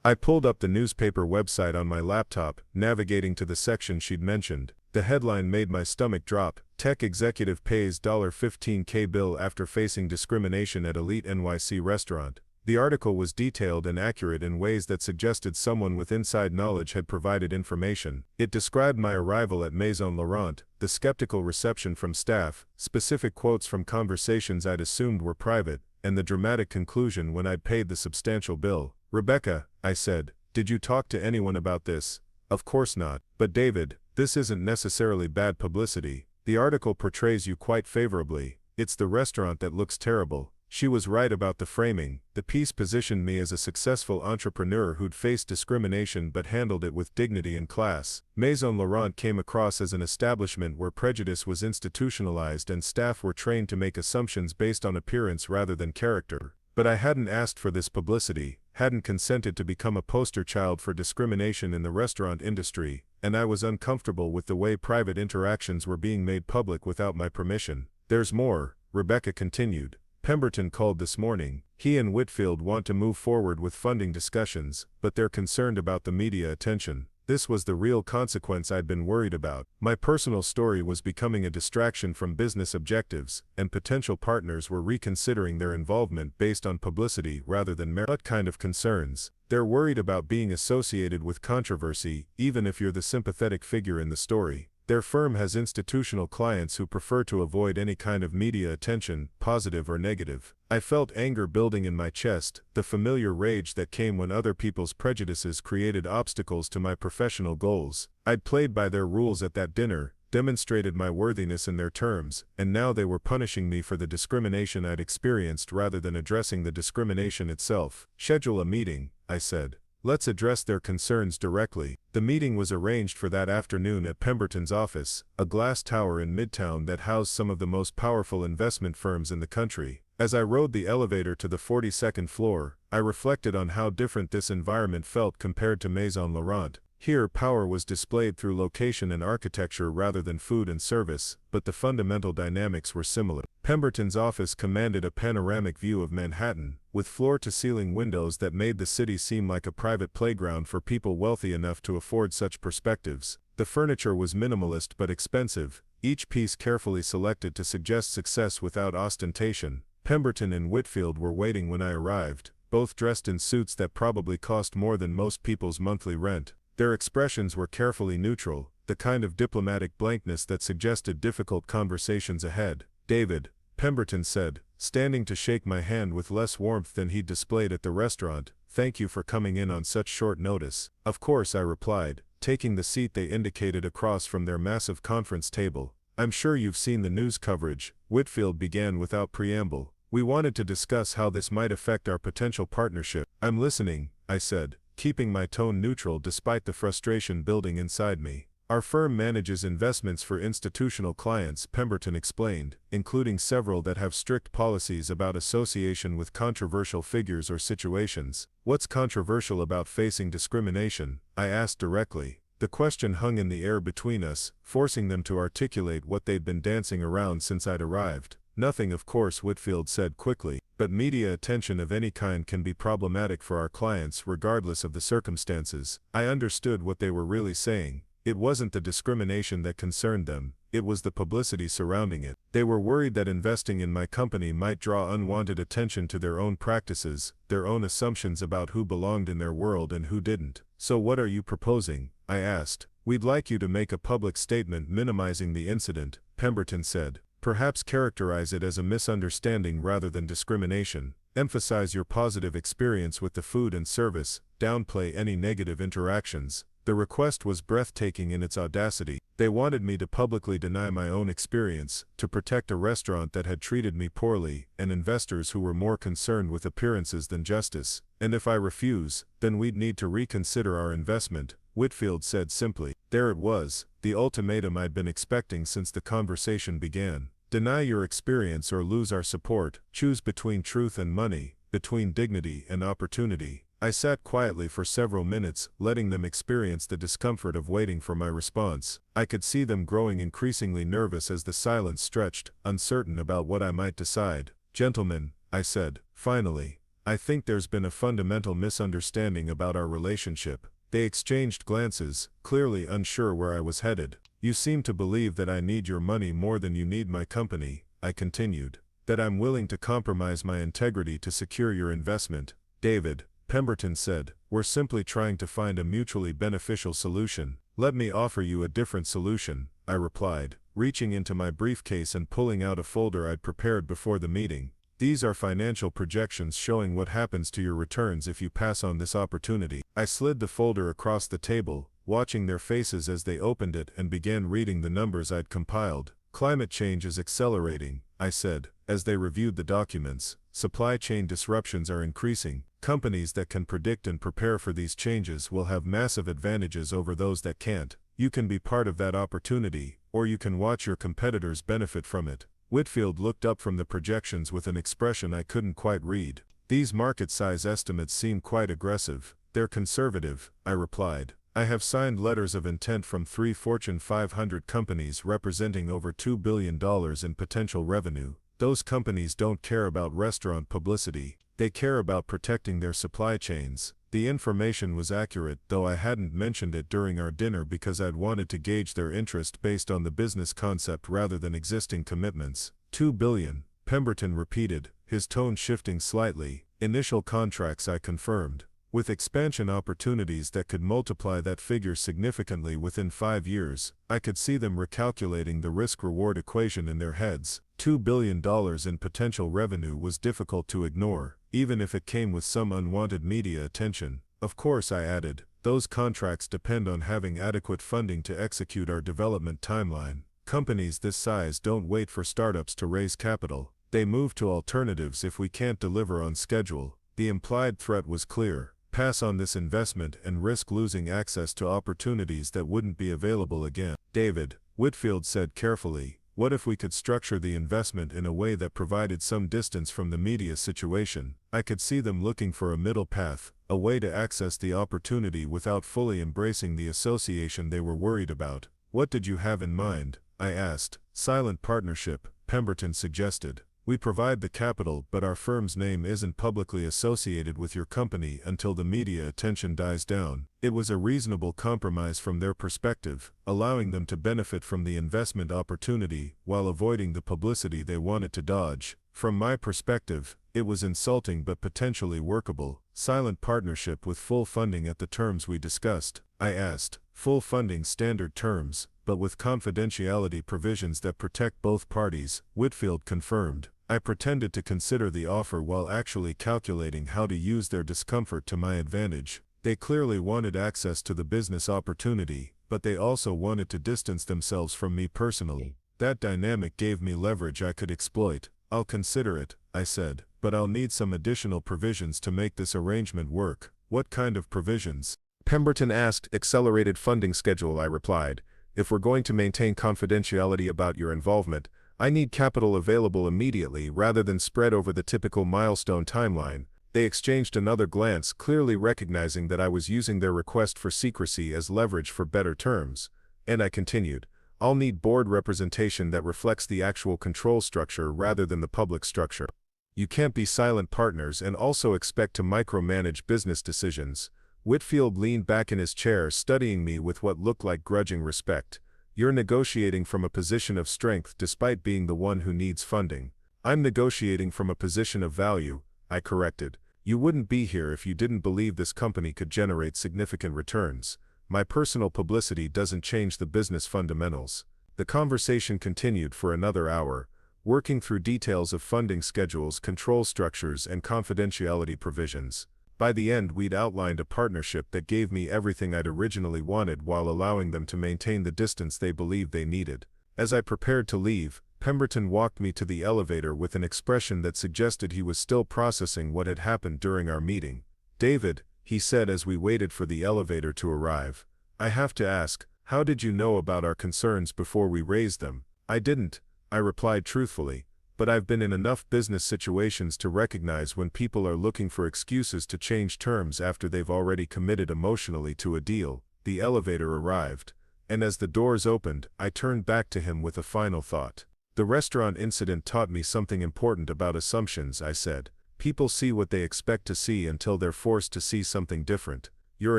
I pulled up the newspaper website on my laptop, navigating to the section she'd mentioned. The headline made my stomach drop. "Tech executive pays $15K bill after facing discrimination at elite NYC restaurant." The article was detailed and accurate in ways that suggested someone with inside knowledge had provided information. It described my arrival at Maison Laurent, the skeptical reception from staff, specific quotes from conversations I'd assumed were private, and the dramatic conclusion when I'd paid the substantial bill. "Rebecca," I said, "did you talk to anyone about this?" "Of course not. But David, this isn't necessarily bad publicity. The article portrays you quite favorably. It's the restaurant that looks terrible." She was right about the framing. The piece positioned me as a successful entrepreneur who'd faced discrimination but handled it with dignity and class. Maison Laurent came across as an establishment where prejudice was institutionalized and staff were trained to make assumptions based on appearance rather than character. But I hadn't asked for this publicity, hadn't consented to become a poster child for discrimination in the restaurant industry, and I was uncomfortable with the way private interactions were being made public without my permission. "There's more," Rebecca continued. "Pemberton called this morning. He and Whitfield want to move forward with funding discussions, but they're concerned about the media attention." This was the real consequence I'd been worried about. My personal story was becoming a distraction from business objectives, and potential partners were reconsidering their involvement based on publicity rather than merit. What kind of concerns? They're worried about being associated with controversy, even if you're the sympathetic figure in the story. Their firm has institutional clients who prefer to avoid any kind of media attention, positive or negative. I felt anger building in my chest, the familiar rage that came when other people's prejudices created obstacles to my professional goals. I'd played by their rules at that dinner, demonstrated my worthiness in their terms, and now they were punishing me for the discrimination I'd experienced rather than addressing the discrimination itself. "Schedule a meeting," I said. "Let's address their concerns directly." The meeting was arranged for that afternoon at Pemberton's office, a glass tower in Midtown that housed some of the most powerful investment firms in the country. As I rode the elevator to the 42nd floor, I reflected on how different this environment felt compared to Maison Laurent. Here, power was displayed through location and architecture rather than food and service, but the fundamental dynamics were similar. Pemberton's office commanded a panoramic view of Manhattan, with floor-to-ceiling windows that made the city seem like a private playground for people wealthy enough to afford such perspectives. The furniture was minimalist but expensive, each piece carefully selected to suggest success without ostentation. Pemberton and Whitfield were waiting when I arrived, both dressed in suits that probably cost more than most people's monthly rent. Their expressions were carefully neutral, the kind of diplomatic blankness that suggested difficult conversations ahead. "David," Pemberton said, standing to shake my hand with less warmth than he'd displayed at the restaurant, "thank you for coming in on such short notice." "Of course," I replied, taking the seat they indicated across from their massive conference table. "I'm sure you've seen the news coverage," Whitfield began without preamble. "We wanted to discuss how this might affect our potential partnership." "I'm listening," I said, keeping my tone neutral despite the frustration building inside me. "Our firm manages investments for institutional clients," Pemberton explained, "including several that have strict policies about association with controversial figures or situations." "What's controversial about facing discrimination?" I asked directly. The question hung in the air between us, forcing them to articulate what they'd been dancing around since I'd arrived. "Nothing, of course," Whitfield said quickly, "but media attention of any kind can be problematic for our clients regardless of the circumstances." I understood what they were really saying. It wasn't the discrimination that concerned them, it was the publicity surrounding it. They were worried that investing in my company might draw unwanted attention to their own practices, their own assumptions about who belonged in their world and who didn't. "So what are you proposing?" I asked. "We'd like you to make a public statement minimizing the incident," Pemberton said. "Perhaps characterize it as a misunderstanding rather than discrimination. Emphasize your positive experience with the food and service, downplay any negative interactions." The request was breathtaking in its audacity. They wanted me to publicly deny my own experience, to protect a restaurant that had treated me poorly, and investors who were more concerned with appearances than justice. "And if I refuse, then we'd need to reconsider our investment," Whitfield said simply. There it was, the ultimatum I'd been expecting since the conversation began. "Deny your experience or lose our support. Choose between truth and money, between dignity and opportunity." I sat quietly for several minutes, letting them experience the discomfort of waiting for my response. I could see them growing increasingly nervous as the silence stretched, uncertain about what I might decide. "Gentlemen," I said, finally, "I think there's been a fundamental misunderstanding about our relationship." They exchanged glances, clearly unsure where I was headed. "You seem to believe that I need your money more than you need my company," I continued. "That I'm willing to compromise my integrity to secure your investment." "David," Pemberton said, "we're simply trying to find a mutually beneficial solution." "Let me offer you a different solution," I replied, reaching into my briefcase and pulling out a folder I'd prepared before the meeting. "These are financial projections showing what happens to your returns if you pass on this opportunity." I slid the folder across the table, watching their faces as they opened it and began reading the numbers I'd compiled. "Climate change is accelerating," I said, as they reviewed the documents. "Supply chain disruptions are increasing. Companies that can predict and prepare for these changes will have massive advantages over those that can't. You can be part of that opportunity, or you can watch your competitors benefit from it." Whitfield looked up from the projections with an expression I couldn't quite read. "These market size estimates seem quite aggressive." "They're conservative," I replied. "I have signed letters of intent from 3 Fortune 500 companies representing over $2 billion in potential revenue. Those companies don't care about restaurant publicity. They care about protecting their supply chains." The information was accurate, though I hadn't mentioned it during our dinner because I'd wanted to gauge their interest based on the business concept rather than existing commitments. "2 billion, Pemberton repeated, his tone shifting slightly. "Initial contracts," I confirmed, "with expansion opportunities that could multiply that figure significantly within 5 years." I could see them recalculating the risk-reward equation in their heads. $2 billion in potential revenue was difficult to ignore, even if it came with some unwanted media attention. "Of course," I added, "those contracts depend on having adequate funding to execute our development timeline. Companies this size don't wait for startups to raise capital. They move to alternatives if we can't deliver on schedule." The implied threat was clear. Pass on this investment and risk losing access to opportunities that wouldn't be available again. "David," Whitfield said carefully, What if we could structure the investment in a way that provided some distance from the media situation? I could see them looking for a middle path, a way to access the opportunity without fully embracing the association they were worried about. What did you have in mind? I asked. Silent partnership, Pemberton suggested. We provide the capital, but our firm's name isn't publicly associated with your company until the media attention dies down. It was a reasonable compromise from their perspective, allowing them to benefit from the investment opportunity while avoiding the publicity they wanted to dodge. From my perspective, it was insulting but potentially workable. Silent partnership with full funding at the terms we discussed. I asked. Full funding standard terms, but with confidentiality provisions that protect both parties, Whitfield confirmed. I pretended to consider the offer while actually calculating how to use their discomfort to my advantage. They clearly wanted access to the business opportunity, but they also wanted to distance themselves from me personally. That dynamic gave me leverage I could exploit. I'll consider it, I said, but I'll need some additional provisions to make this arrangement work. What kind of provisions? Pemberton asked. Accelerated funding schedule, I replied. If we're going to maintain confidentiality about your involvement, I need capital available immediately rather than spread over the typical milestone timeline. They exchanged another glance, clearly recognizing that I was using their request for secrecy as leverage for better terms. And I continued, I'll need board representation that reflects the actual control structure rather than the public structure. You can't be silent partners and also expect to micromanage business decisions. Whitfield leaned back in his chair, studying me with what looked like grudging respect. You're negotiating from a position of strength despite being the one who needs funding. I'm negotiating from a position of value, I corrected. You wouldn't be here if you didn't believe this company could generate significant returns. My personal publicity doesn't change the business fundamentals. The conversation continued for another hour, working through details of funding schedules, control structures, and confidentiality provisions. By the end, we'd outlined a partnership that gave me everything I'd originally wanted while allowing them to maintain the distance they believed they needed. As I prepared to leave, Pemberton walked me to the elevator with an expression that suggested he was still processing what had happened during our meeting. David, he said as we waited for the elevator to arrive, I have to ask, how did you know about our concerns before we raised them? I didn't, I replied truthfully. But I've been in enough business situations to recognize when people are looking for excuses to change terms after they've already committed emotionally to a deal. The elevator arrived, and as the doors opened, I turned back to him with a final thought. The restaurant incident taught me something important about assumptions, I said. People see what they expect to see until they're forced to see something different. Your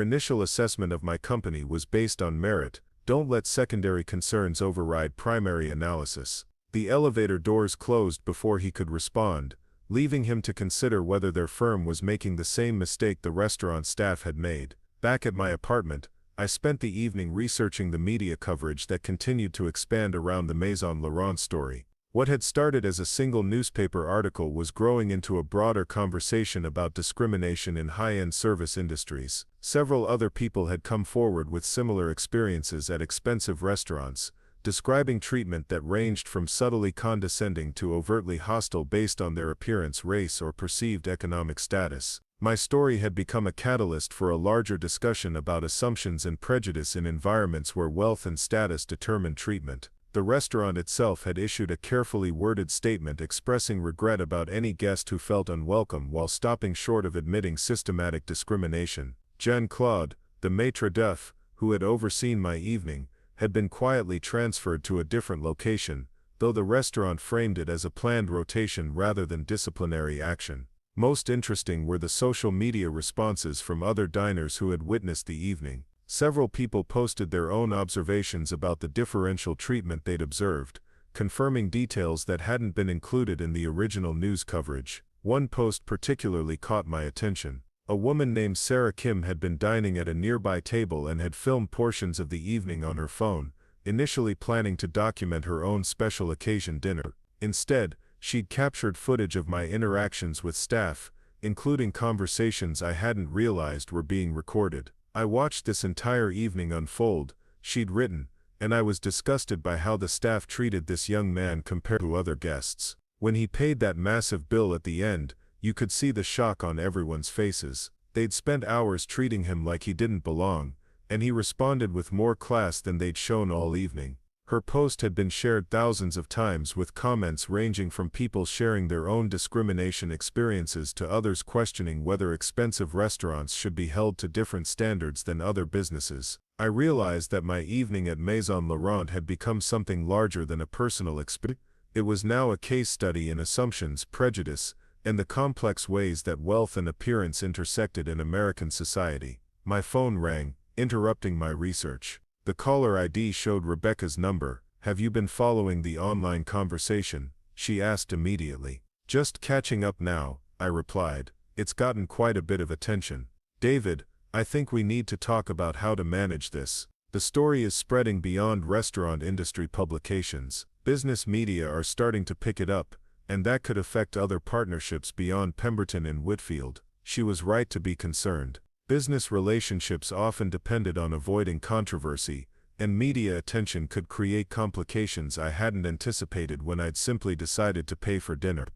initial assessment of my company was based on merit. Don't let secondary concerns override primary analysis. The elevator doors closed before he could respond, leaving him to consider whether their firm was making the same mistake the restaurant staff had made. Back at my apartment, I spent the evening researching the media coverage that continued to expand around the Maison Laurent story. What had started as a single newspaper article was growing into a broader conversation about discrimination in high-end service industries. Several other people had come forward with similar experiences at expensive restaurants, describing treatment that ranged from subtly condescending to overtly hostile based on their appearance, race, or perceived economic status. My story had become a catalyst for a larger discussion about assumptions and prejudice in environments where wealth and status determine treatment. The restaurant itself had issued a carefully worded statement expressing regret about any guest who felt unwelcome while stopping short of admitting systematic discrimination. Jean-Claude, the maître d'œuvre, who had overseen my evening, had been quietly transferred to a different location, though the restaurant framed it as a planned rotation rather than disciplinary action. Most interesting were the social media responses from other diners who had witnessed the evening. Several people posted their own observations about the differential treatment they'd observed, confirming details that hadn't been included in the original news coverage. One post particularly caught my attention. A woman named Sarah Kim had been dining at a nearby table and had filmed portions of the evening on her phone, initially planning to document her own special occasion dinner. Instead, she'd captured footage of my interactions with staff, including conversations I hadn't realized were being recorded. I watched this entire evening unfold, she'd written, and I was disgusted by how the staff treated this young man compared to other guests. When he paid that massive bill at the end, you could see the shock on everyone's faces. They'd spent hours treating him like he didn't belong, and he responded with more class than they'd shown all evening. Her post had been shared thousands of times with comments ranging from people sharing their own discrimination experiences to others questioning whether expensive restaurants should be held to different standards than other businesses. I realized that my evening at Maison Laurent had become something larger than a personal experience. It was now a case study in assumptions, prejudice, and the complex ways that wealth and appearance intersected in American society. My phone rang, interrupting my research. The caller ID showed Rebecca's number. "Have you been following the online conversation?" she asked immediately. "Just catching up now," I replied. "It's gotten quite a bit of attention. David, I think we need to talk about how to manage this. The story is spreading beyond restaurant industry publications. Business media are starting to pick it up, and that could affect other partnerships beyond Pemberton and Whitfield." She was right to be concerned. Business relationships often depended on avoiding controversy, and media attention could create complications I hadn't anticipated when I'd simply decided to pay for dinner.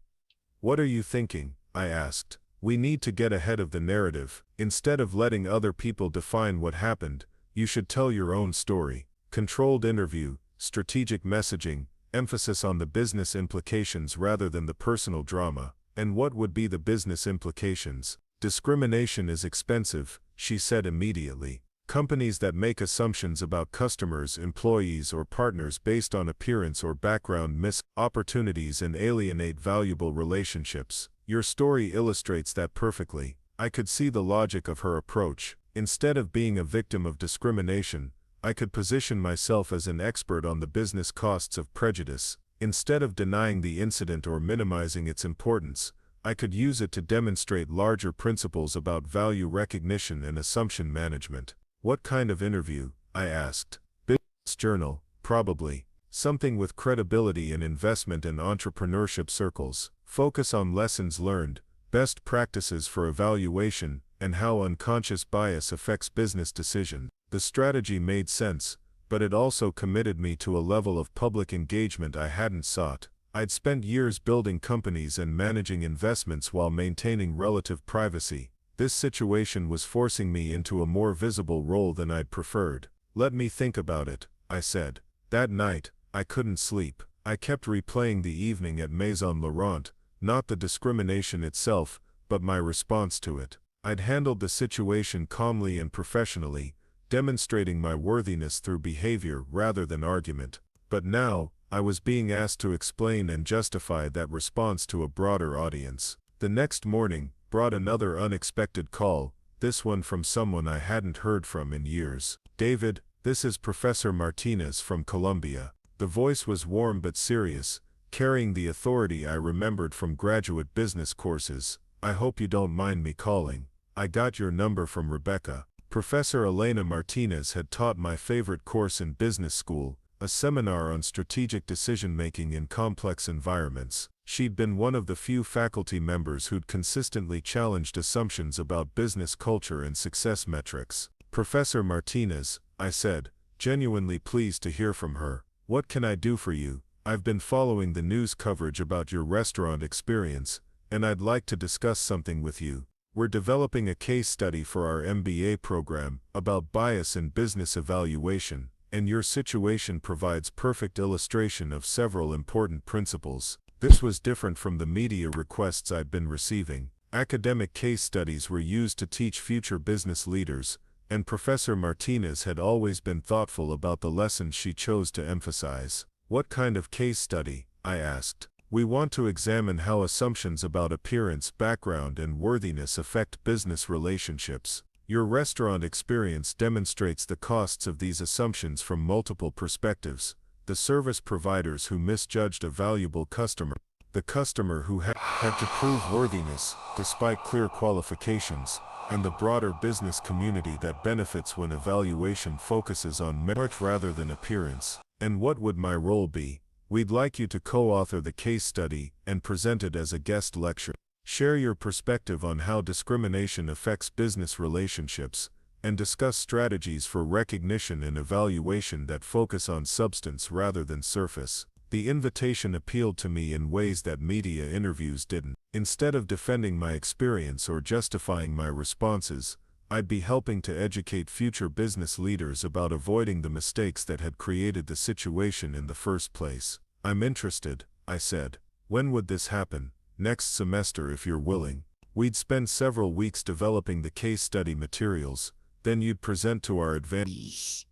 "What are you thinking?" I asked. "We need to get ahead of the narrative. Instead of letting other people define what happened, you should tell your own story." Controlled interview, strategic messaging, emphasis on the business implications rather than the personal drama. And what would be the business implications? "Discrimination is expensive," she said immediately. "Companies that make assumptions about customers, employees, or partners based on appearance or background miss opportunities and alienate valuable relationships." Your story illustrates that perfectly. I could see the logic of her approach. Instead of being a victim of discrimination, I could position myself as an expert on the business costs of prejudice. Instead of denying the incident or minimizing its importance, I could use it to demonstrate larger principles about value recognition and assumption management. "What kind of interview?" I asked. "Business journal, probably. Something with credibility in investment and entrepreneurship circles. Focus on lessons learned, best practices for evaluation, and how unconscious bias affects business decisions." The strategy made sense, but it also committed me to a level of public engagement I hadn't sought. I'd spent years building companies and managing investments while maintaining relative privacy. This situation was forcing me into a more visible role than I'd preferred. "Let me think about it," I said. That night, I couldn't sleep. I kept replaying the evening at Maison Laurent, not the discrimination itself, but my response to it. I'd handled the situation calmly and professionally, demonstrating my worthiness through behavior rather than argument. But now, I was being asked to explain and justify that response to a broader audience. The next morning brought another unexpected call, this one from someone I hadn't heard from in years. "David, this is Professor Martinez from Columbia." The voice was warm but serious, carrying the authority I remembered from graduate business courses. "I hope you don't mind me calling. I got your number from Rebecca." Professor Elena Martinez had taught my favorite course in business school, a seminar on strategic decision-making in complex environments. She'd been one of the few faculty members who'd consistently challenged assumptions about business culture and success metrics. "Professor Martinez," I said, genuinely pleased to hear from her. "What can I do for you? I've been following the news coverage about your restaurant experience, and I'd like to discuss something with you. We're developing a case study for our MBA program about bias in business evaluation, and your situation provides perfect illustration of several important principles." This was different from the media requests I'd been receiving. Academic case studies were used to teach future business leaders, and Professor Martinez had always been thoughtful about the lessons she chose to emphasize. "What kind of case study?" I asked. "We want to examine how assumptions about appearance, background, and worthiness affect business relationships. Your restaurant experience demonstrates the costs of these assumptions from multiple perspectives: the service providers who misjudged a valuable customer, the customer who had to prove worthiness despite clear qualifications, and the broader business community that benefits when evaluation focuses on merit rather than appearance. And what would my role be? We'd like you to co-author the case study and present it as a guest lecture. Share your perspective on how discrimination affects business relationships, and discuss strategies for recognition and evaluation that focus on substance rather than surface." The invitation appealed to me in ways that media interviews didn't. Instead of defending my experience or justifying my responses, I'd be helping to educate future business leaders about avoiding the mistakes that had created the situation in the first place. I'm interested, I said. When would this happen? Next semester if you're willing. We'd spend several weeks developing the case study materials, then you'd present to our advanced.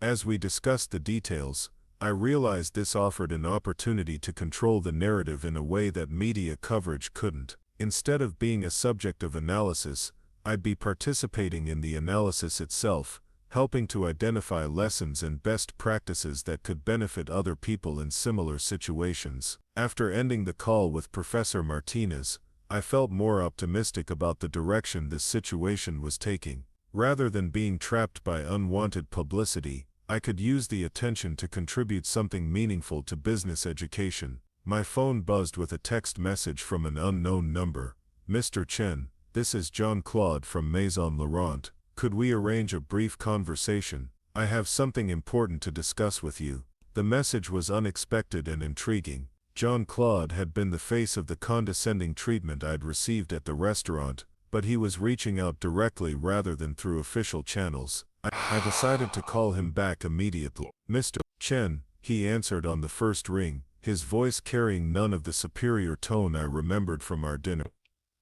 As we discussed the details, I realized this offered an opportunity to control the narrative in a way that media coverage couldn't. Instead of being a subject of analysis, I'd be participating in the analysis itself, helping to identify lessons and best practices that could benefit other people in similar situations. After ending the call with Professor Martinez, I felt more optimistic about the direction this situation was taking. Rather than being trapped by unwanted publicity, I could use the attention to contribute something meaningful to business education. My phone buzzed with a text message from an unknown number. Mr. Chen, this is Jean-Claude from Maison Laurent. Could we arrange a brief conversation? I have something important to discuss with you. The message was unexpected and intriguing. Jean-Claude had been the face of the condescending treatment I'd received at the restaurant, but he was reaching out directly rather than through official channels. I decided to call him back immediately. Mr. Chen, he answered on the first ring, his voice carrying none of the superior tone I remembered from our dinner.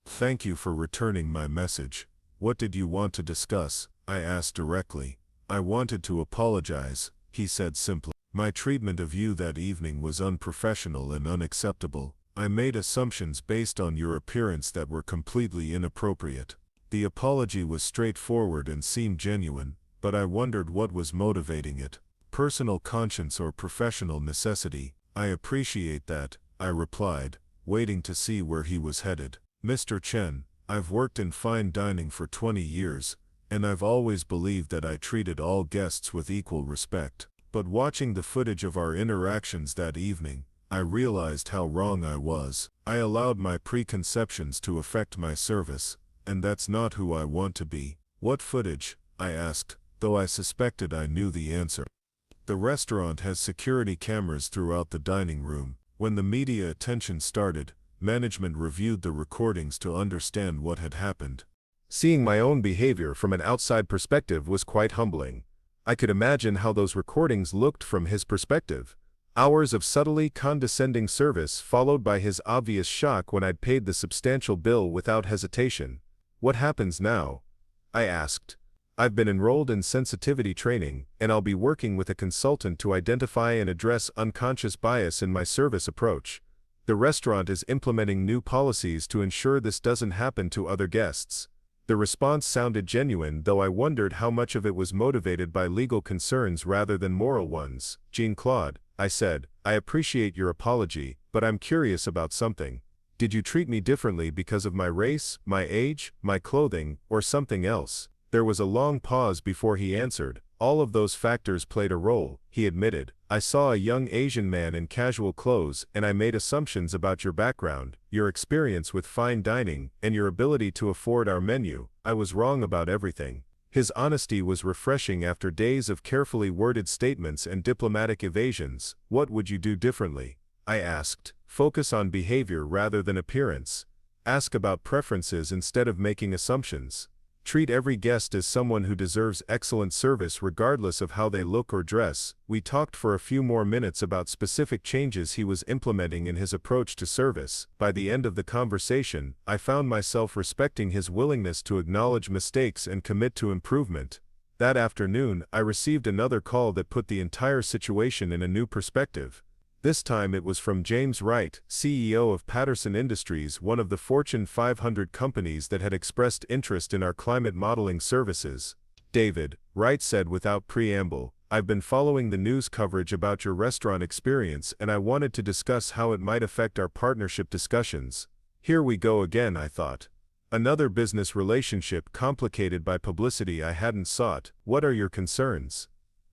Thank you for returning my message. What did you want to discuss? I asked directly. I wanted to apologize, he said simply. My treatment of you that evening was unprofessional and unacceptable. I made assumptions based on your appearance that were completely inappropriate. The apology was straightforward and seemed genuine, but I wondered what was motivating it. Personal conscience or professional necessity. I appreciate that, I replied, waiting to see where he was headed. Mr. Chen, I've worked in fine dining for 20 years, and I've always believed that I treated all guests with equal respect. But watching the footage of our interactions that evening, I realized how wrong I was. I allowed my preconceptions to affect my service, and that's not who I want to be. What footage? I asked, though I suspected I knew the answer. The restaurant has security cameras throughout the dining room. When the media attention started, management reviewed the recordings to understand what had happened. Seeing my own behavior from an outside perspective was quite humbling. I could imagine how those recordings looked from his perspective. Hours of subtly condescending service followed by his obvious shock when I'd paid the substantial bill without hesitation. What happens now? I asked. I've been enrolled in sensitivity training, and I'll be working with a consultant to identify and address unconscious bias in my service approach. The restaurant is implementing new policies to ensure this doesn't happen to other guests. The response sounded genuine, though I wondered how much of it was motivated by legal concerns rather than moral ones. Jean-Claude, I said, I appreciate your apology, but I'm curious about something. Did you treat me differently because of my race, my age, my clothing, or something else? There was a long pause before he answered. All of those factors played a role, he admitted. I saw a young Asian man in casual clothes, and I made assumptions about your background, your experience with fine dining, and your ability to afford our menu. I was wrong about everything. His honesty was refreshing after days of carefully worded statements and diplomatic evasions. What would you do differently? I asked. Focus on behavior rather than appearance. Ask about preferences instead of making assumptions. Treat every guest as someone who deserves excellent service regardless of how they look or dress. We talked for a few more minutes about specific changes he was implementing in his approach to service. By the end of the conversation, I found myself respecting his willingness to acknowledge mistakes and commit to improvement. That afternoon, I received another call that put the entire situation in a new perspective. This time it was from James Wright, CEO of Patterson Industries, one of the Fortune 500 companies that had expressed interest in our climate modeling services. David, Wright said without preamble, I've been following the news coverage about your restaurant experience and I wanted to discuss how it might affect our partnership discussions. Here we go again, I thought. Another business relationship complicated by publicity I hadn't sought. What are your concerns?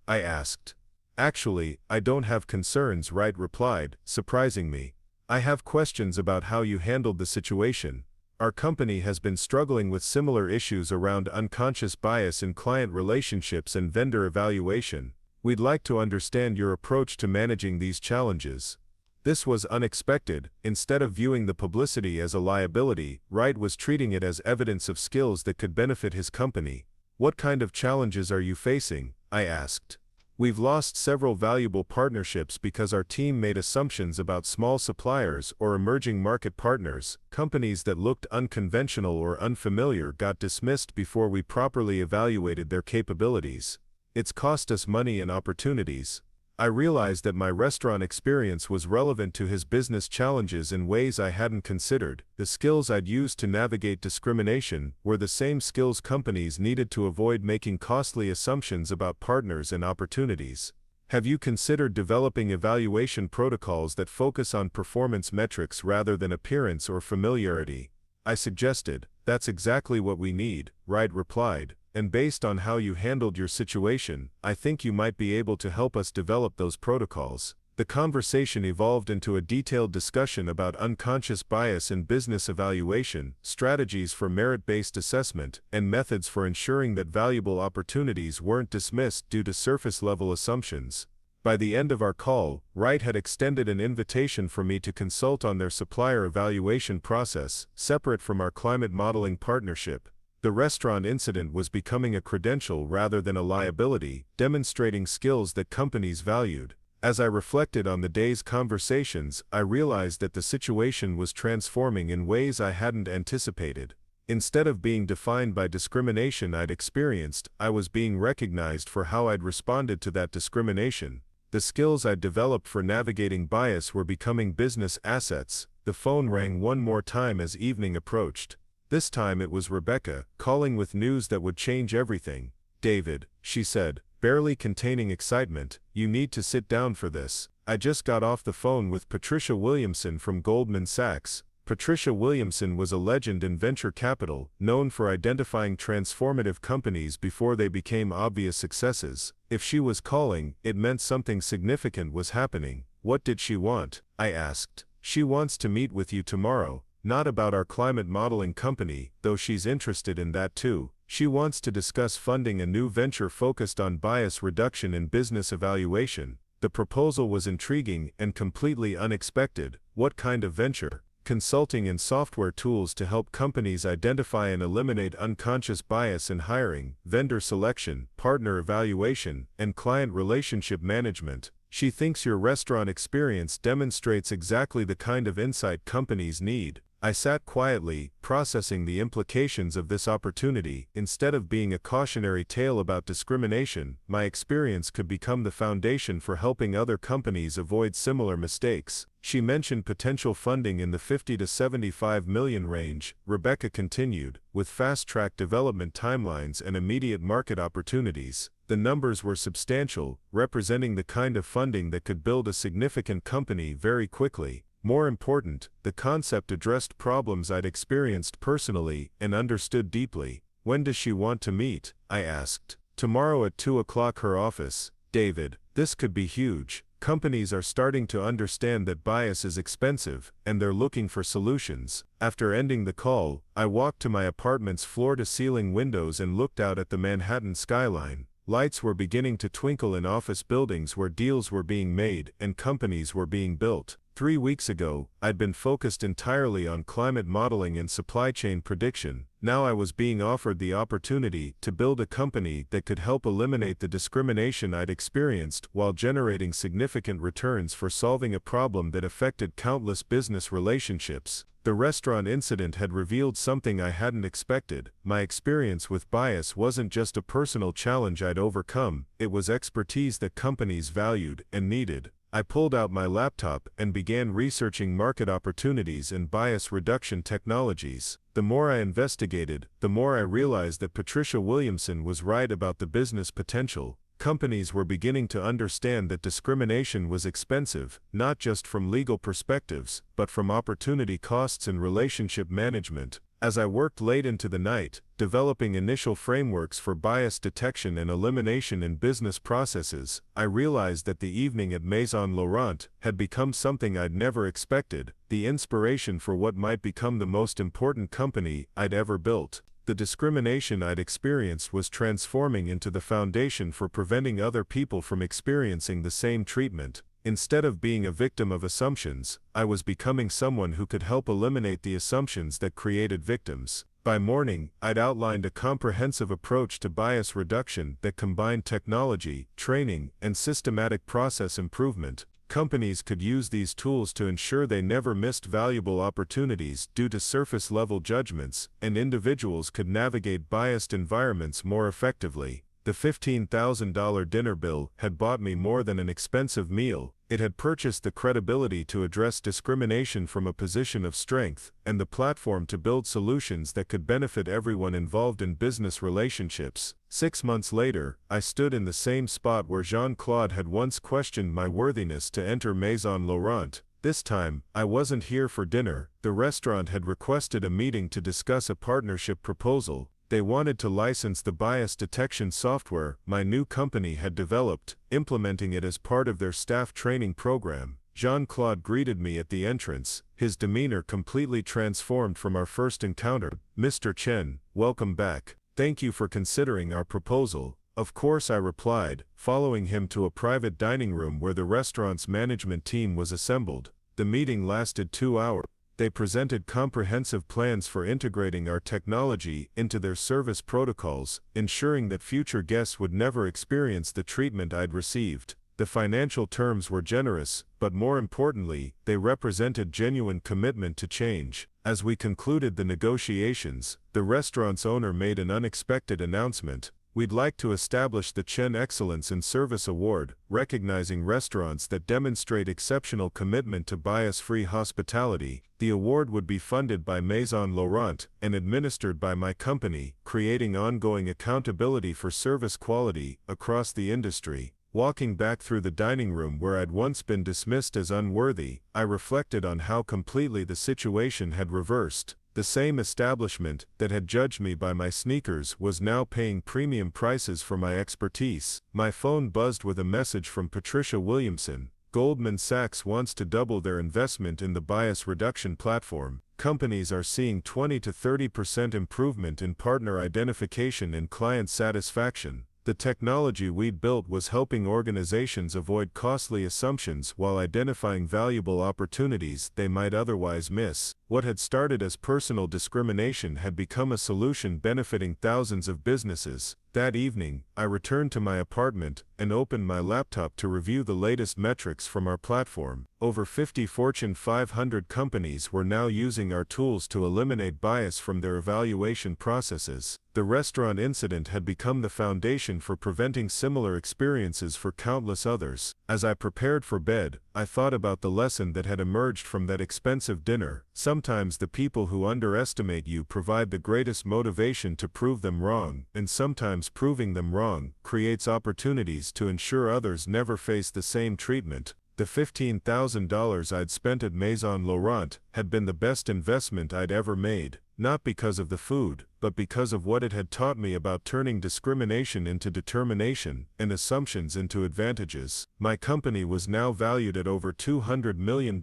I asked. Actually, I don't have concerns, Wright replied, surprising me. I have questions about how you handled the situation. Our company has been struggling with similar issues around unconscious bias in client relationships and vendor evaluation. We'd like to understand your approach to managing these challenges. This was unexpected. Instead of viewing the publicity as a liability, Wright was treating it as evidence of skills that could benefit his company. "What kind of challenges are you facing?" I asked. "We've lost several valuable partnerships because our team made assumptions about small suppliers or emerging market partners. Companies that looked unconventional or unfamiliar got dismissed before we properly evaluated their capabilities. It's cost us money and opportunities." I realized that my restaurant experience was relevant to his business challenges in ways I hadn't considered. The skills I'd used to navigate discrimination were the same skills companies needed to avoid making costly assumptions about partners and opportunities. "Have you considered developing evaluation protocols that focus on performance metrics rather than appearance or familiarity?" I suggested. "That's exactly what we need," Wright replied. "And based on how you handled your situation, I think you might be able to help us develop those protocols." The conversation evolved into a detailed discussion about unconscious bias in business evaluation, strategies for merit-based assessment, and methods for ensuring that valuable opportunities weren't dismissed due to surface-level assumptions. By the end of our call, Wright had extended an invitation for me to consult on their supplier evaluation process, separate from our climate modeling partnership. The restaurant incident was becoming a credential rather than a liability, demonstrating skills that companies valued. As I reflected on the day's conversations, I realized that the situation was transforming in ways I hadn't anticipated. Instead of being defined by discrimination I'd experienced, I was being recognized for how I'd responded to that discrimination. The skills I'd developed for navigating bias were becoming business assets. The phone rang one more time as evening approached. This time it was Rebecca, calling with news that would change everything. "David," she said, barely containing excitement, "you need to sit down for this. I just got off the phone with Patricia Williamson from Goldman Sachs." Patricia Williamson was a legend in venture capital, known for identifying transformative companies before they became obvious successes. If she was calling, it meant something significant was happening. "What did she want?" I asked. "She wants to meet with you tomorrow. Not about our climate modeling company, though she's interested in that too. She wants to discuss funding a new venture focused on bias reduction in business evaluation." The proposal was intriguing and completely unexpected. "What kind of venture?" "Consulting and software tools to help companies identify and eliminate unconscious bias in hiring, vendor selection, partner evaluation, and client relationship management. She thinks your restaurant experience demonstrates exactly the kind of insight companies need." I sat quietly, processing the implications of this opportunity. Instead of being a cautionary tale about discrimination, my experience could become the foundation for helping other companies avoid similar mistakes. She mentioned potential funding in the 50 to 75 million range, Rebecca continued, with fast-track development timelines and immediate market opportunities. The numbers were substantial, representing the kind of funding that could build a significant company very quickly. More important, the concept addressed problems I'd experienced personally and understood deeply. "When does she want to meet?" I asked. "Tomorrow at 2 o'clock her office." "David, this could be huge. Companies are starting to understand that bias is expensive, and they're looking for solutions." After ending the call, I walked to my apartment's floor-to-ceiling windows and looked out at the Manhattan skyline. Lights were beginning to twinkle in office buildings where deals were being made and companies were being built. 3 weeks ago, I'd been focused entirely on climate modeling and supply chain prediction. Now I was being offered the opportunity to build a company that could help eliminate the discrimination I'd experienced while generating significant returns for solving a problem that affected countless business relationships. The restaurant incident had revealed something I hadn't expected. My experience with bias wasn't just a personal challenge I'd overcome, it was expertise that companies valued and needed. I pulled out my laptop and began researching market opportunities and bias reduction technologies. The more I investigated, the more I realized that Patricia Williamson was right about the business potential. Companies were beginning to understand that discrimination was expensive, not just from legal perspectives, but from opportunity costs and relationship management. As I worked late into the night, developing initial frameworks for bias detection and elimination in business processes, I realized that the evening at Maison Laurent had become something I'd never expected, the inspiration for what might become the most important company I'd ever built. The discrimination I'd experienced was transforming into the foundation for preventing other people from experiencing the same treatment. Instead of being a victim of assumptions, I was becoming someone who could help eliminate the assumptions that created victims. By morning, I'd outlined a comprehensive approach to bias reduction that combined technology, training, and systematic process improvement. Companies could use these tools to ensure they never missed valuable opportunities due to surface-level judgments, and individuals could navigate biased environments more effectively. The $15,000 dinner bill had bought me more than an expensive meal. It had purchased the credibility to address discrimination from a position of strength, and the platform to build solutions that could benefit everyone involved in business relationships. 6 months later, I stood in the same spot where Jean-Claude had once questioned my worthiness to enter Maison Laurent. This time, I wasn't here for dinner. The restaurant had requested a meeting to discuss a partnership proposal. They wanted to license the bias detection software my new company had developed, implementing it as part of their staff training program. Jean-Claude greeted me at the entrance, his demeanor completely transformed from our first encounter. "Mr. Chen, welcome back. Thank you for considering our proposal." "Of course," I replied, following him to a private dining room where the restaurant's management team was assembled. The meeting lasted 2 hours. They presented comprehensive plans for integrating our technology into their service protocols, ensuring that future guests would never experience the treatment I'd received. The financial terms were generous, but more importantly, they represented genuine commitment to change. As we concluded the negotiations, the restaurant's owner made an unexpected announcement. "We'd like to establish the Chen Excellence in Service Award, recognizing restaurants that demonstrate exceptional commitment to bias-free hospitality. The award would be funded by Maison Laurent and administered by my company, creating ongoing accountability for service quality across the industry." Walking back through the dining room where I'd once been dismissed as unworthy, I reflected on how completely the situation had reversed. The same establishment that had judged me by my sneakers was now paying premium prices for my expertise. My phone buzzed with a message from Patricia Williamson. "Goldman Sachs wants to double their investment in the bias reduction platform. Companies are seeing 20 to 30% improvement in partner identification and client satisfaction." The technology we'd built was helping organizations avoid costly assumptions while identifying valuable opportunities they might otherwise miss. What had started as personal discrimination had become a solution benefiting thousands of businesses. That evening, I returned to my apartment and opened my laptop to review the latest metrics from our platform. Over 50 Fortune 500 companies were now using our tools to eliminate bias from their evaluation processes. The restaurant incident had become the foundation for preventing similar experiences for countless others. As I prepared for bed, I thought about the lesson that had emerged from that expensive dinner. Sometimes the people who underestimate you provide the greatest motivation to prove them wrong, and sometimes proving them wrong creates opportunities to ensure others never face the same treatment. The $15,000 I'd spent at Maison Laurent had been the best investment I'd ever made, not because of the food, but because of what it had taught me about turning discrimination into determination and assumptions into advantages. My company was now valued at over $200 million,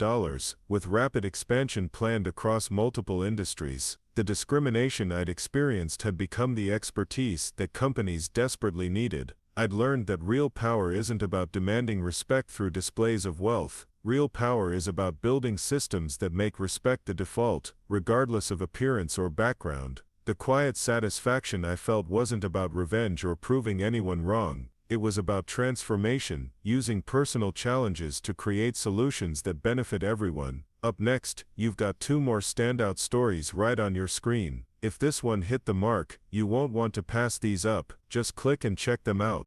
with rapid expansion planned across multiple industries. The discrimination I'd experienced had become the expertise that companies desperately needed. I'd learned that real power isn't about demanding respect through displays of wealth. Real power is about building systems that make respect the default, regardless of appearance or background. The quiet satisfaction I felt wasn't about revenge or proving anyone wrong. It was about transformation, using personal challenges to create solutions that benefit everyone. Up next, you've got 2 more standout stories right on your screen. If this one hit the mark, you won't want to pass these up. Just click and check them out.